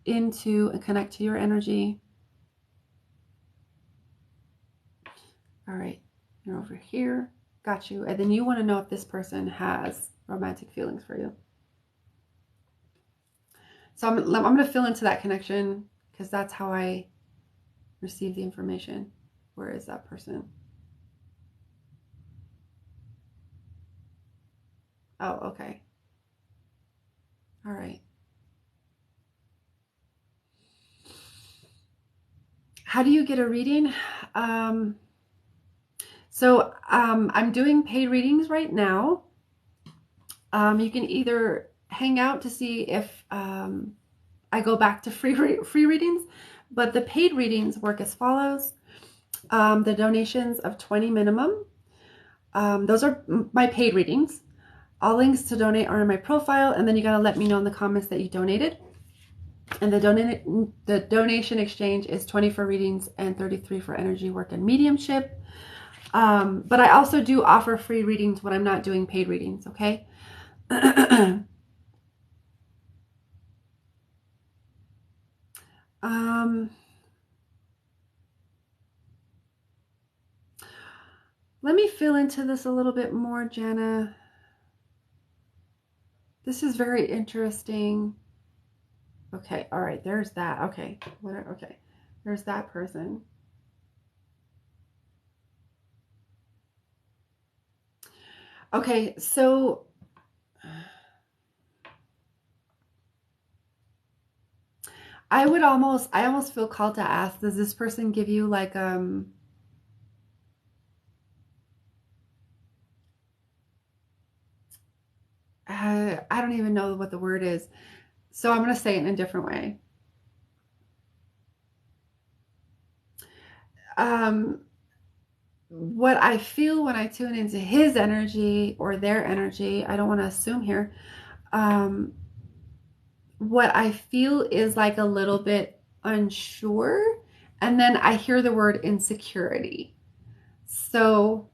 into and connect to your energy. All right, you're over here. Got you. And then you want to know if this person has romantic feelings for you. So I'm going to fill into that connection because that's how I receive the information. Where is that person? Oh, okay. All right. How do you get a reading? I'm doing paid readings right now. You can either hang out to see if I go back to free readings, but the paid readings work as follows. The donations of 20 minimum. Those are my paid readings. All links to donate are in my profile, and then you gotta let me know in the comments that you donated. And the donation exchange is 20 for readings and 33 for energy work and mediumship. But I also do offer free readings when I'm not doing paid readings, okay? Let me fill into this a little bit more, Jana. This is very interesting. Okay, all right, there's that. Okay, okay, there's that person. Okay, so I almost feel called to ask, does this person give you like I don't even know what the word is. So I'm going to say it in a different way. What I feel when I tune into his energy or their energy, I don't want to assume here. What I feel is like a little bit unsure. And then I hear the word insecurity. So,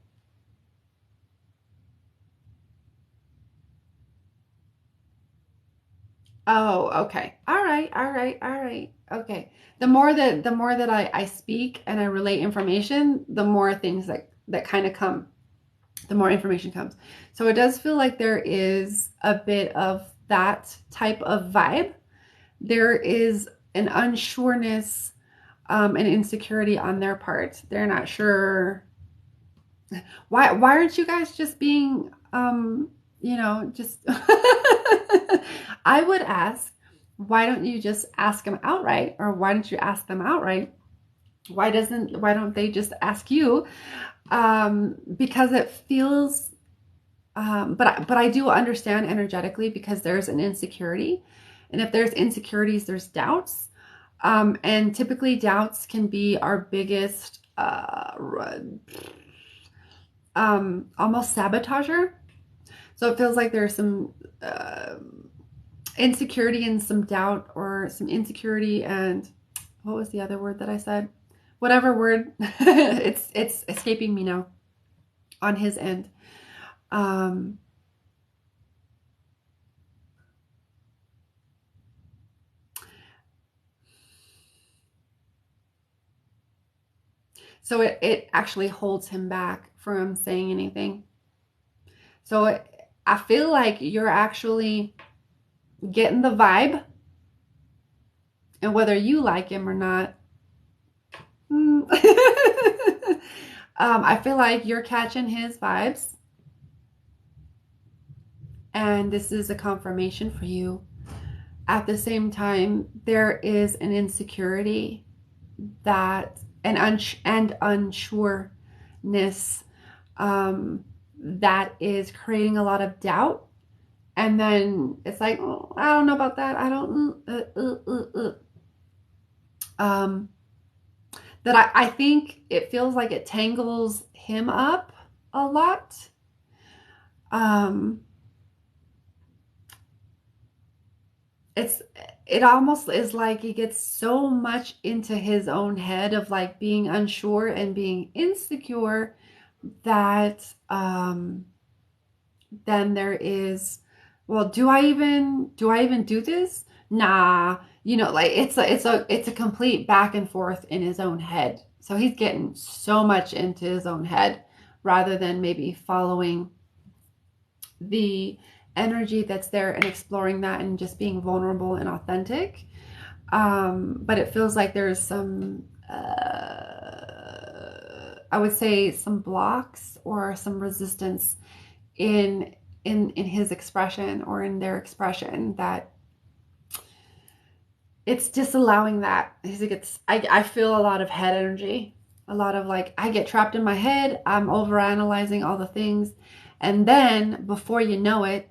oh, okay. All right, all right, all right. Okay. The more that I speak and I relate information, the more things that kind of come, the more information comes. So it does feel like there is a bit of that type of vibe. There is an unsureness, and insecurity on their part. They're not sure. Why aren't you guys just being, just I would ask, why don't you just ask them outright? Or why don't you ask them outright? Why don't they just ask you? Because it feels, but I do understand energetically because there's an insecurity. And if there's insecurities, there's doubts. And typically doubts can be our biggest, almost sabotager. So it feels like there's some insecurity and some doubt, or some insecurity and what was the other word that I said? Whatever word, it's escaping me now. On his end, so it actually holds him back from saying anything. So I feel like you're actually getting the vibe, and whether you like him or not, I feel like you're catching his vibes, and this is a confirmation for you. At the same time, there is an insecurity that and unsureness that is creating a lot of doubt. And then it's like, oh, I don't know about that. I don't. That I think it feels like it tangles him up a lot. it's it almost is like he gets so much into his own head of like being unsure and being insecure that then there is, well, do I even do this? Nah, like it's a complete back and forth in his own head. So he's getting so much into his own head rather than maybe following the energy that's there and exploring that and just being vulnerable and authentic. But it feels like there's some, I would say, some blocks or some resistance in in his expression or in their expression that it's disallowing that. I feel a lot of head energy, a lot of like I get trapped in my head. I'm overanalyzing all the things, and then before you know it,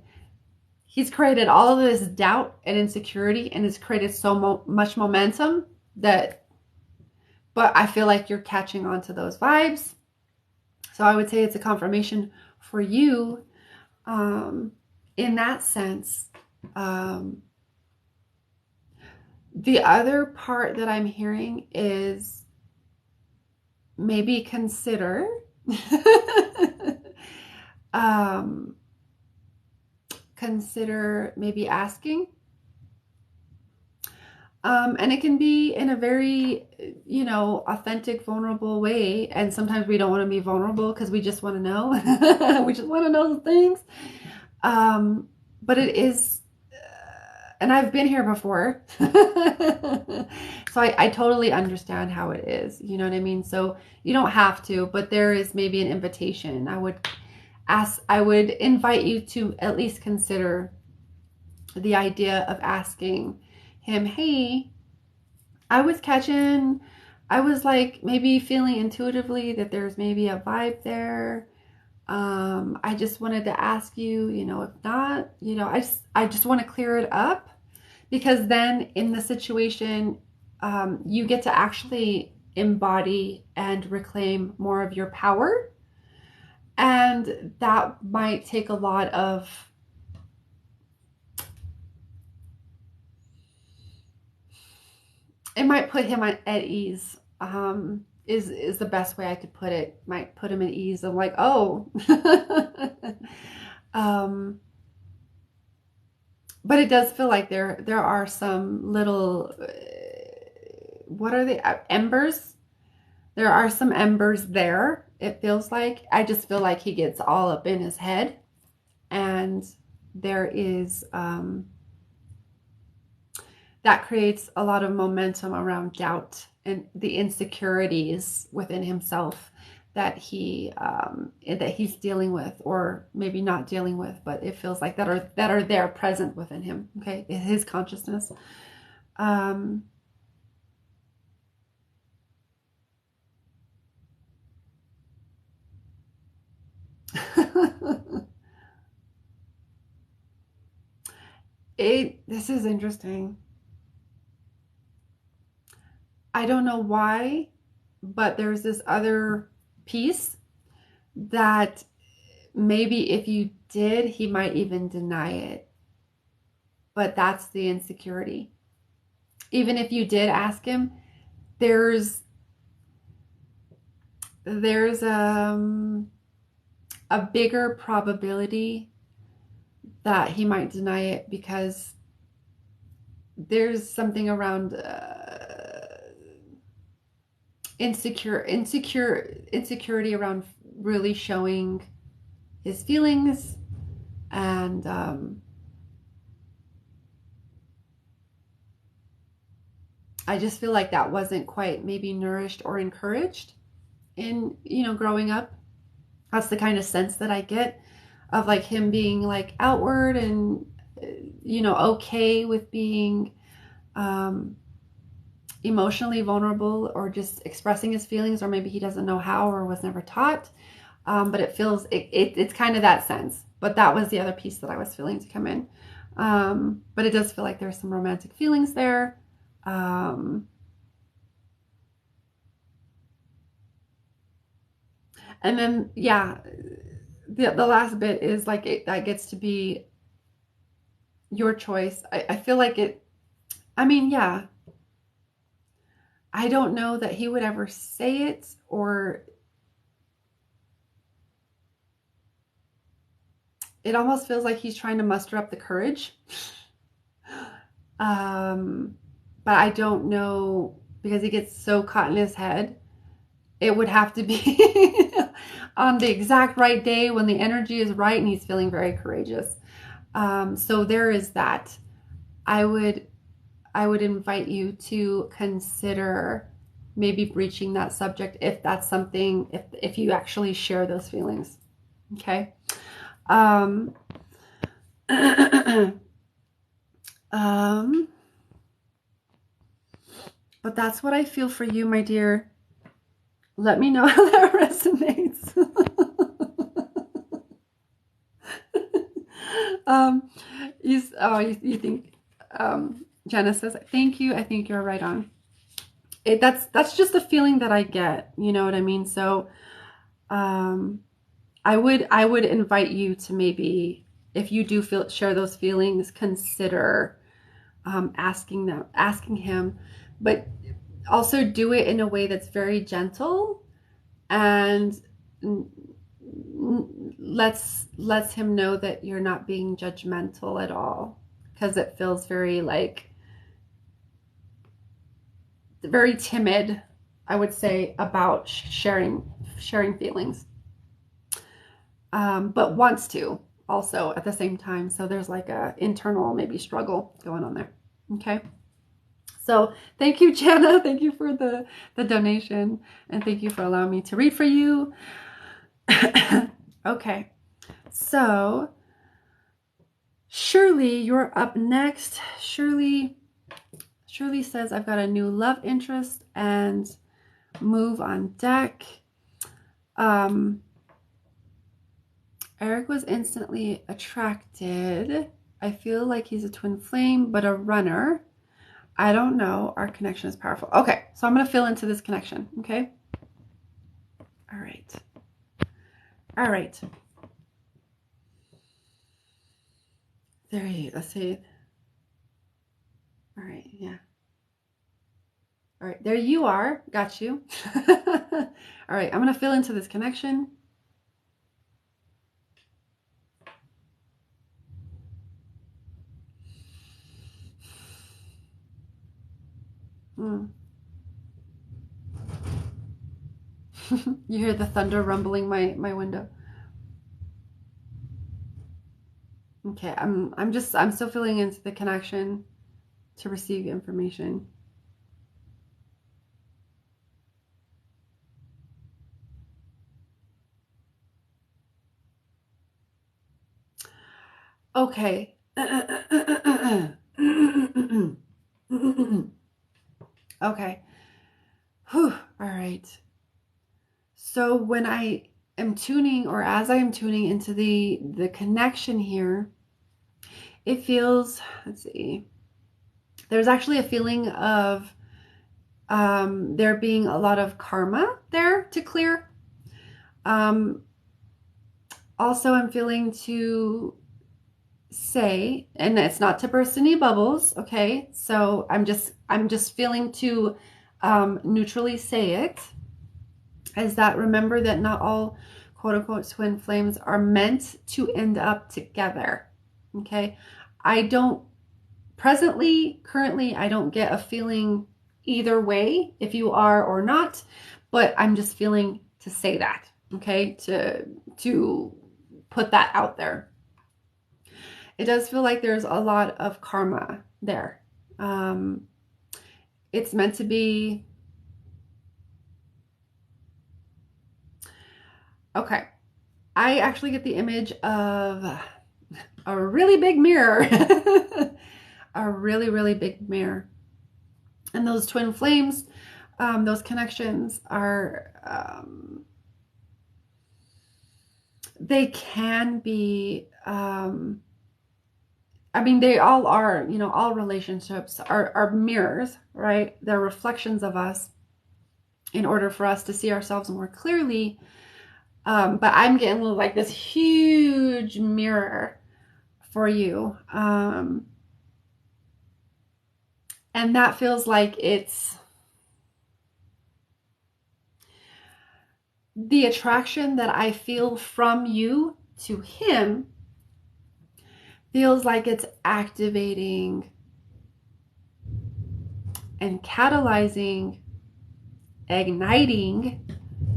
he's created all of this doubt and insecurity and has created so much momentum that, but I feel like you're catching on to those vibes. So I would say it's a confirmation for you, um, in that sense. Um, the other part that I'm hearing is maybe consider um, consider maybe asking. And it can be in a very, authentic, vulnerable way. And sometimes we don't want to be vulnerable because we just want to know. We just want to know the things. But it is, and I've been here before. So I totally understand how it is. You know what I mean? So you don't have to, but there is maybe an invitation. I would invite you to at least consider the idea of asking him, hey, I was like maybe feeling intuitively that there's maybe a vibe there. I just wanted to ask you, if not, I just want to clear it up, because then in the situation, you get to actually embody and reclaim more of your power. And that might take a lot of, it might put him at ease. Is the best way I could put it. Might put him at ease. I'm like, oh, um, but it does feel like there are some little, what are they? Embers. There are some embers there. It feels like I just feel like he gets all up in his head, and there is, that creates a lot of momentum around doubt and the insecurities within himself that he's dealing with, or maybe not dealing with, but it feels like that are there present within him. Okay, his consciousness. Um, this is interesting. I don't know why, but there's this other piece that maybe if you did, he might even deny it. But that's the insecurity. Even if you did ask him, there's there's a bigger probability that he might deny it, because there's something around, insecurity around really showing his feelings, and I just feel like that wasn't quite maybe nourished or encouraged in, growing up. That's the kind of sense that I get of like him being like outward and, okay with being, um, emotionally vulnerable or just expressing his feelings, or maybe he doesn't know how or was never taught. But it's kind of that sense. But that was the other piece that I was feeling to come in. But it does feel like there's some romantic feelings there. Um, and then, yeah, the last bit is like that gets to be your choice. I feel like it, I mean, yeah, I don't know that he would ever say it, or it almost feels like he's trying to muster up the courage. Um, but I don't know, because he gets so caught in his head. It would have to be on the exact right day when the energy is right and he's feeling very courageous. So there is that. I would invite you to consider maybe breaching that subject if that's something, if you actually share those feelings. Okay. Um, um, but that's what I feel for you, my dear. Let me know how that resonates. um, you think, Jenna says, thank you. I think you're right on. That's just a feeling that I get. You know what I mean? So, I would invite you to maybe, if you do share those feelings, consider asking him, but also do it in a way that's very gentle and lets him know that you're not being judgmental at all, because it feels very like very timid, I would say, about sharing feelings, but wants to also at the same time. So there's like a internal maybe struggle going on there. Okay. So thank you, Jana. Thank you for the donation, and thank you for allowing me to read for you. Okay. So Shirley, you're up next. Shirley says, I've got a new love interest and move on deck. Eric was instantly attracted. I feel like he's a twin flame, but a runner. I don't know. Our connection is powerful. Okay, so I'm going to fill into this connection. Okay. All right. All right. There you go. Let's see. All right. Yeah. All right. There you are. Got you. All right. I'm going to fill into this connection. You hear the thunder rumbling my window. Okay, I'm still filling into the connection to receive information. Okay. Okay. Whew. All right. So when I am tuning, or as I am tuning into the connection here, it feels, let's see, there's actually a feeling of there being a lot of karma there to clear. Also, I'm feeling to say, and it's not to burst any bubbles, okay? So I'm just feeling to neutrally say it, is that remember that not all quote unquote twin flames are meant to end up together. Okay. I don't currently, I don't get a feeling either way if you are or not, but I'm just feeling to say that, okay, to put that out there. It does feel like there's a lot of karma there. It's meant to be. Okay. I actually get the image of a really big mirror. A really, really big mirror. And those twin flames, those connections are, they can be, I mean, they all are, you know, all relationships are mirrors, right? They're reflections of us in order for us to see ourselves more clearly. But I'm getting like this huge mirror for you. And that feels like it's the attraction that I feel from you to him feels like it's activating and catalyzing, igniting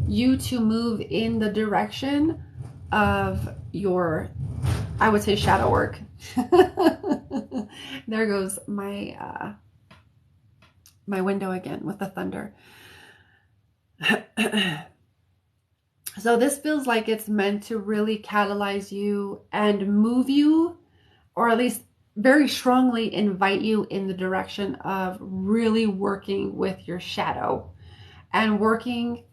you to move in the direction of your, I would say, shadow work. There goes my my window again with the thunder. So this feels like it's meant to really catalyze you and move you, or at least very strongly invite you in the direction of really working with your shadow and working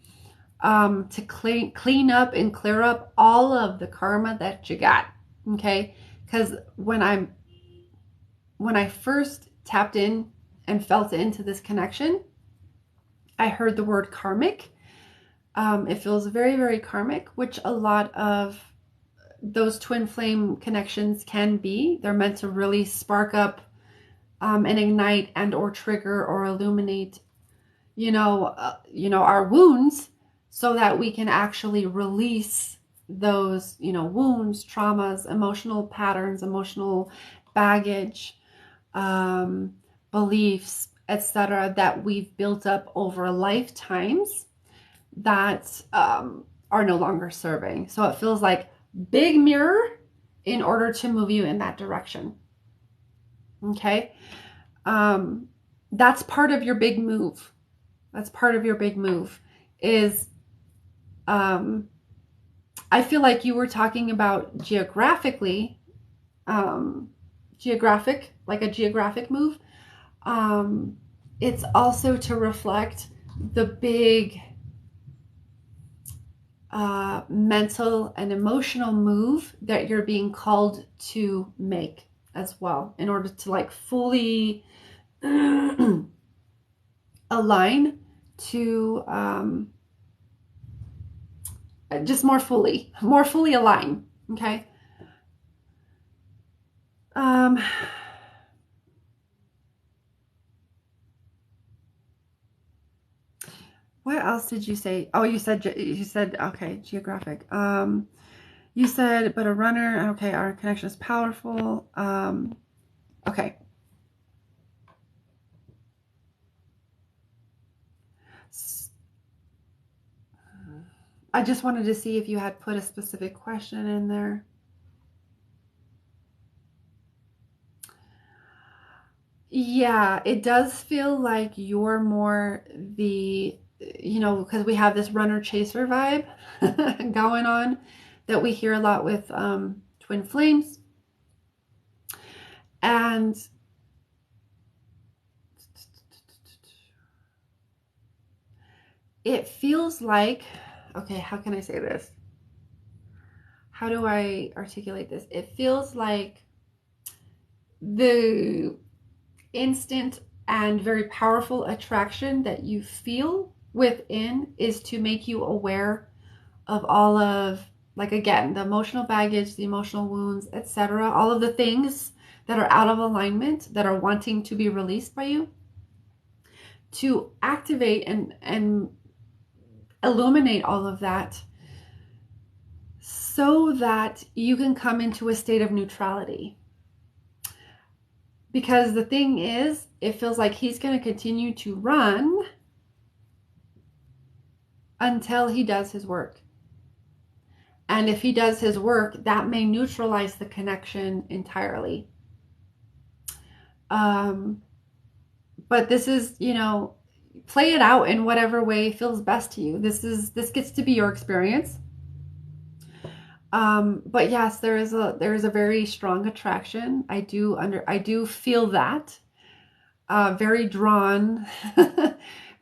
to clean up and clear up all of the karma that you got. Okay, because when I first tapped in and felt into this connection, I heard the word karmic. It feels very, very karmic, which a lot of those twin flame connections can be. They're meant to really spark up and ignite and or trigger or illuminate, our wounds, so that we can actually release those, wounds, traumas, emotional patterns, emotional baggage, beliefs, etc., that we've built up over lifetimes that are no longer serving. So it feels like big mirror in order to move you in that direction. Okay. That's part of your big move. That's part of your big move is, I feel like you were talking about geographically, like a geographic move. It's also to reflect the big mental and emotional move that you're being called to make as well, in order to like fully align to just more fully align. Okay. What else did you say? Oh, you said okay, geographic. You said, but a runner. Okay, our connection is powerful. Okay. I just wanted to see if you had put a specific question in there. Yeah, it does feel like you're more the, because we have this runner chaser vibe going on that we hear a lot with twin flames. And it feels like, okay, how can I say this? How do I articulate this? It feels like the instant and very powerful attraction that you feel within is to make you aware of all of, like, again, the emotional baggage, the emotional wounds, etc., all of the things that are out of alignment that are wanting to be released by you, to activate and illuminate all of that so that you can come into a state of neutrality. Because the thing is, it feels like he's going to continue to run until he does his work. And if he does his work, that may neutralize the connection entirely. But this is, play it out in whatever way feels best to you. This gets to be your experience. But yes, there is a very strong attraction. I do feel that. Very drawn,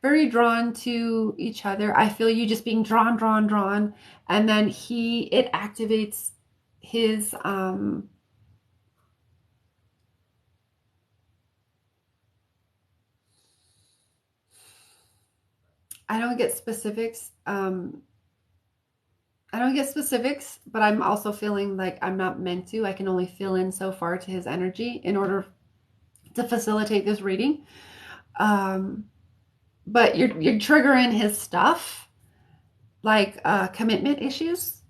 very drawn to each other. I feel you just being drawn, and then it activates his I don't get specifics, I don't get specifics, but I'm also feeling like I'm not meant to. I can only fill in so far to his energy in order to facilitate this reading. Um, but you're triggering his stuff, like commitment issues,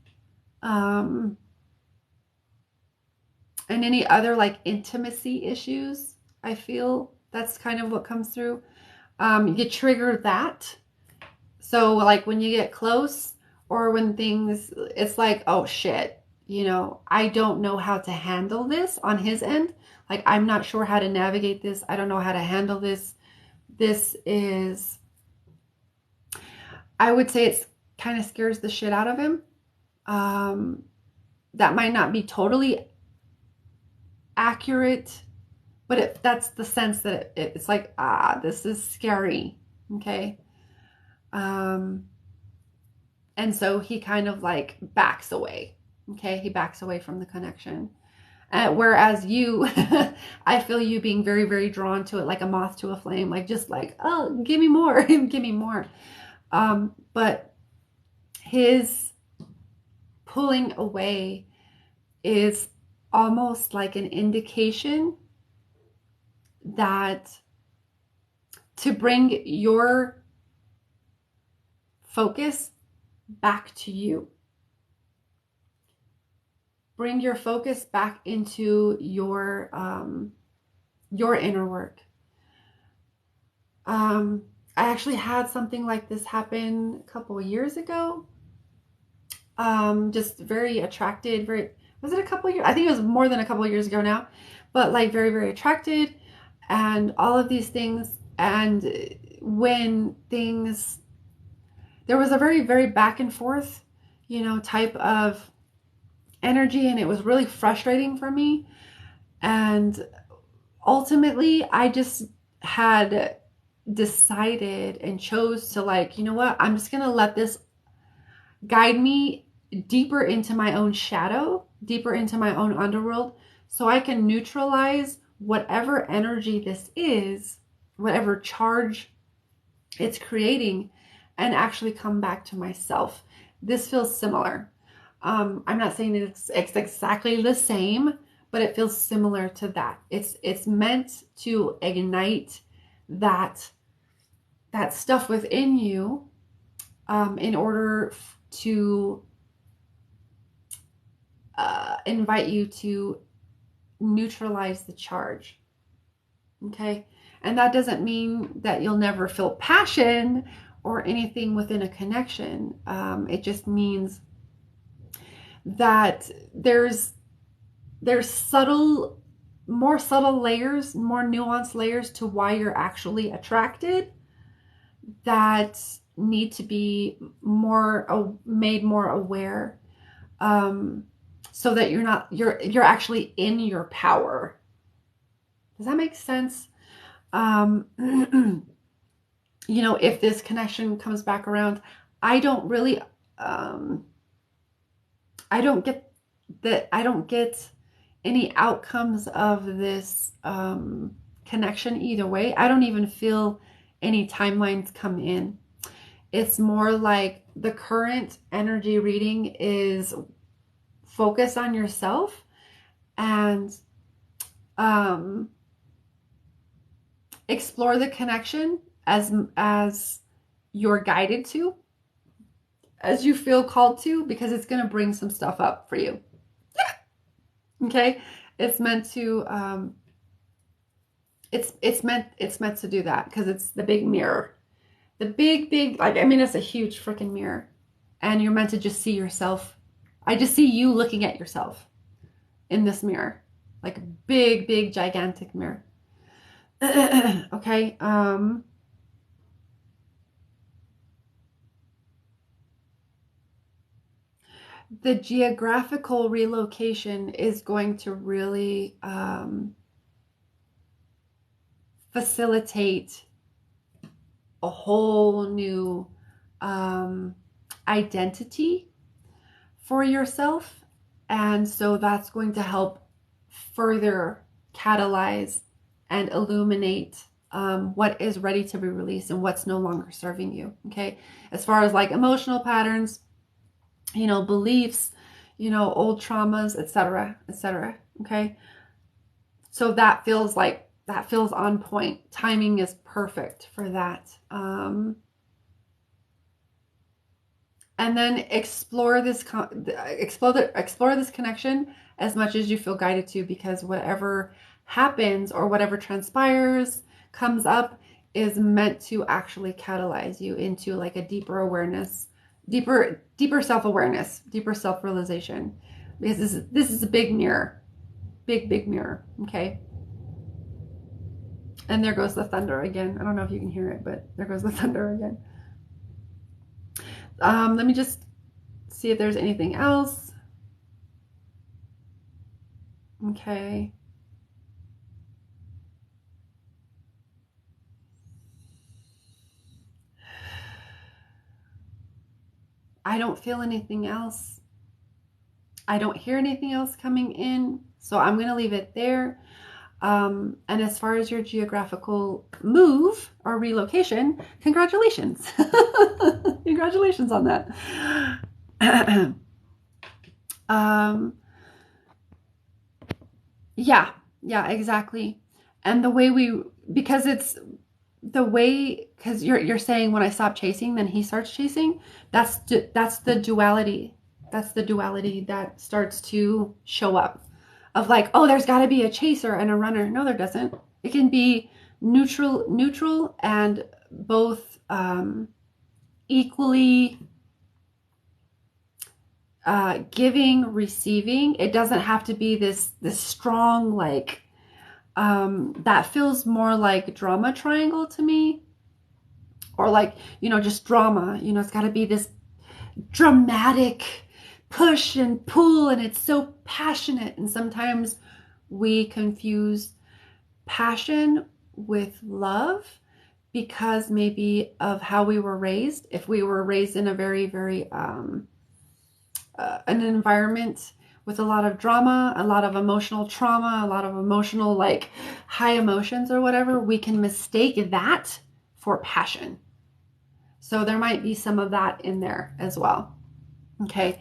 um, and any other like intimacy issues. I feel that's kind of what comes through. You trigger that. So like when you get close or when things, it's like, oh shit, I don't know how to handle this on his end. Like, I'm not sure how to navigate this. I don't know how to handle this. This is, I would say it's kind of scares the shit out of him. Um, that might not be totally accurate, but that's the sense that it's like, this is scary. Okay. Um, and so he kind of like backs away. Okay. He backs away from the connection. Whereas you, I feel you being very, very drawn to it like a moth to a flame, like just like, oh, give me more, give me more. But his pulling away is almost like an indication that to bring your focus back to you. Bring your focus back into your inner work. I actually had something like this happen a couple of years ago. Just very attracted, was it a couple of years? I think it was more than a couple of years ago now, but like very, very attracted and all of these things. And when things, there was a very, very back and forth, type of energy, and it was really frustrating for me. And ultimately, I just had decided and chose to, like, you know what, I'm just gonna let this guide me deeper into my own shadow, deeper into my own underworld, so I can neutralize whatever energy this is, whatever charge it's creating, and actually come back to myself. This feels similar. I'm not saying it's exactly the same, but it feels similar to that. It's meant to ignite that stuff within you, in order to invite you to neutralize the charge. Okay, and that doesn't mean that you'll never feel passion or anything within a connection. It just means that there's more subtle layers, more nuanced layers to why you're actually attracted that need to be made more aware, so that you're actually in your power. Does that make sense? If this connection comes back around, I don't really, I don't get any outcomes of this connection either way. I don't even feel any timelines come in. It's more like the current energy reading is focus on yourself and explore the connection as you're guided to, as you feel called to, because it's going to bring some stuff up for you. Okay, it's meant to it's meant to do that, because it's the big mirror, the big, like, I mean, it's a huge freaking mirror, and you're meant to just see yourself. I just see you looking at yourself in this mirror, like a big gigantic mirror. Okay. The geographical relocation is going to really facilitate a whole new identity for yourself. And so that's going to help further catalyze and illuminate what is ready to be released and what's no longer serving you. Okay. As far as like emotional patterns, beliefs, old traumas, etc., etc. Okay. So that feels on point. Timing is perfect for that. And then explore this connection as much as you feel guided to, because whatever happens or whatever transpires, comes up, is meant to actually catalyze you into like a deeper awareness, deeper self-awareness, deeper self-realization. Because this is a big mirror, big mirror. Okay. And there goes the thunder again. I don't know if you can hear it, but there goes the thunder again. Let me just see if there's anything else. Okay. I don't feel anything else. I don't hear anything else coming in. So I'm going to leave it there. And as far as your geographical move or relocation, congratulations. Congratulations on that. Yeah, exactly. And because you're saying when I stop chasing, then he starts chasing. That's the duality. That's the duality that starts to show up, of like, oh, there's got to be a chaser and a runner. No, there doesn't. It can be neutral and both equally giving, receiving. It doesn't have to be this strong, like, that feels more like drama triangle to me, or like, just drama. It's got to be this dramatic push and pull, and it's so passionate. And sometimes we confuse passion with love because maybe of how we were raised. If we were raised in a very, very an environment with a lot of drama, a lot of emotional trauma, a lot of emotional, like, high emotions or whatever, we can mistake that for passion. So there might be some of that in there as well. Okay.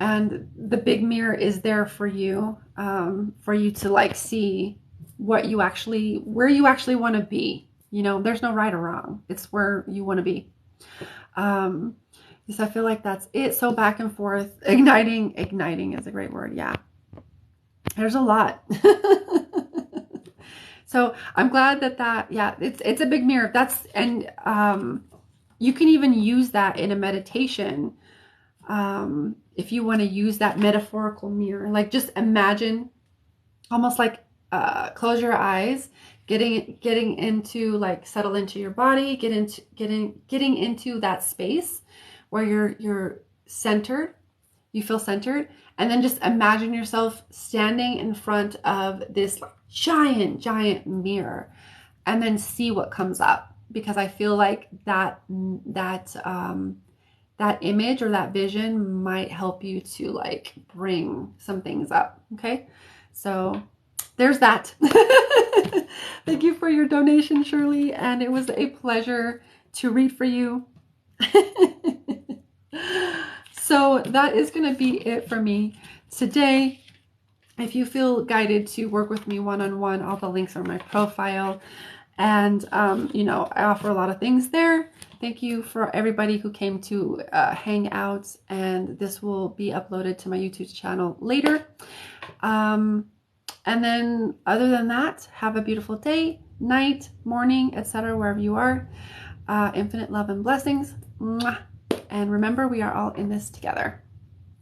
And the big mirror is there for you to like see where you actually want to be. There's no right or wrong. It's where you want to be. Because I feel like that's it. So back and forth, igniting is a great word. Yeah. There's a lot. So I'm glad it's a big mirror. You can even use that in a meditation. If you want to use that metaphorical mirror, like, just imagine almost like, close your eyes, getting into, like, settle into your body, getting into that space where you're centered, you feel centered, and then just imagine yourself standing in front of this giant mirror, and then see what comes up, because I feel like that image or that vision might help you to, like, bring some things up. Okay, so there's that. Thank you for your donation, Shirley, and it was a pleasure to read for you. So that is going to be it for me today. If you feel guided to work with me one-on-one, all the links are in my profile. And, I offer a lot of things there. Thank you for everybody who came to hang out. And this will be uploaded to my YouTube channel later. And then other than that, have a beautiful day, night, morning, etc., wherever you are. Infinite love and blessings. Mwah. And remember, we are all in this together.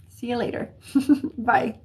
See you later. Bye.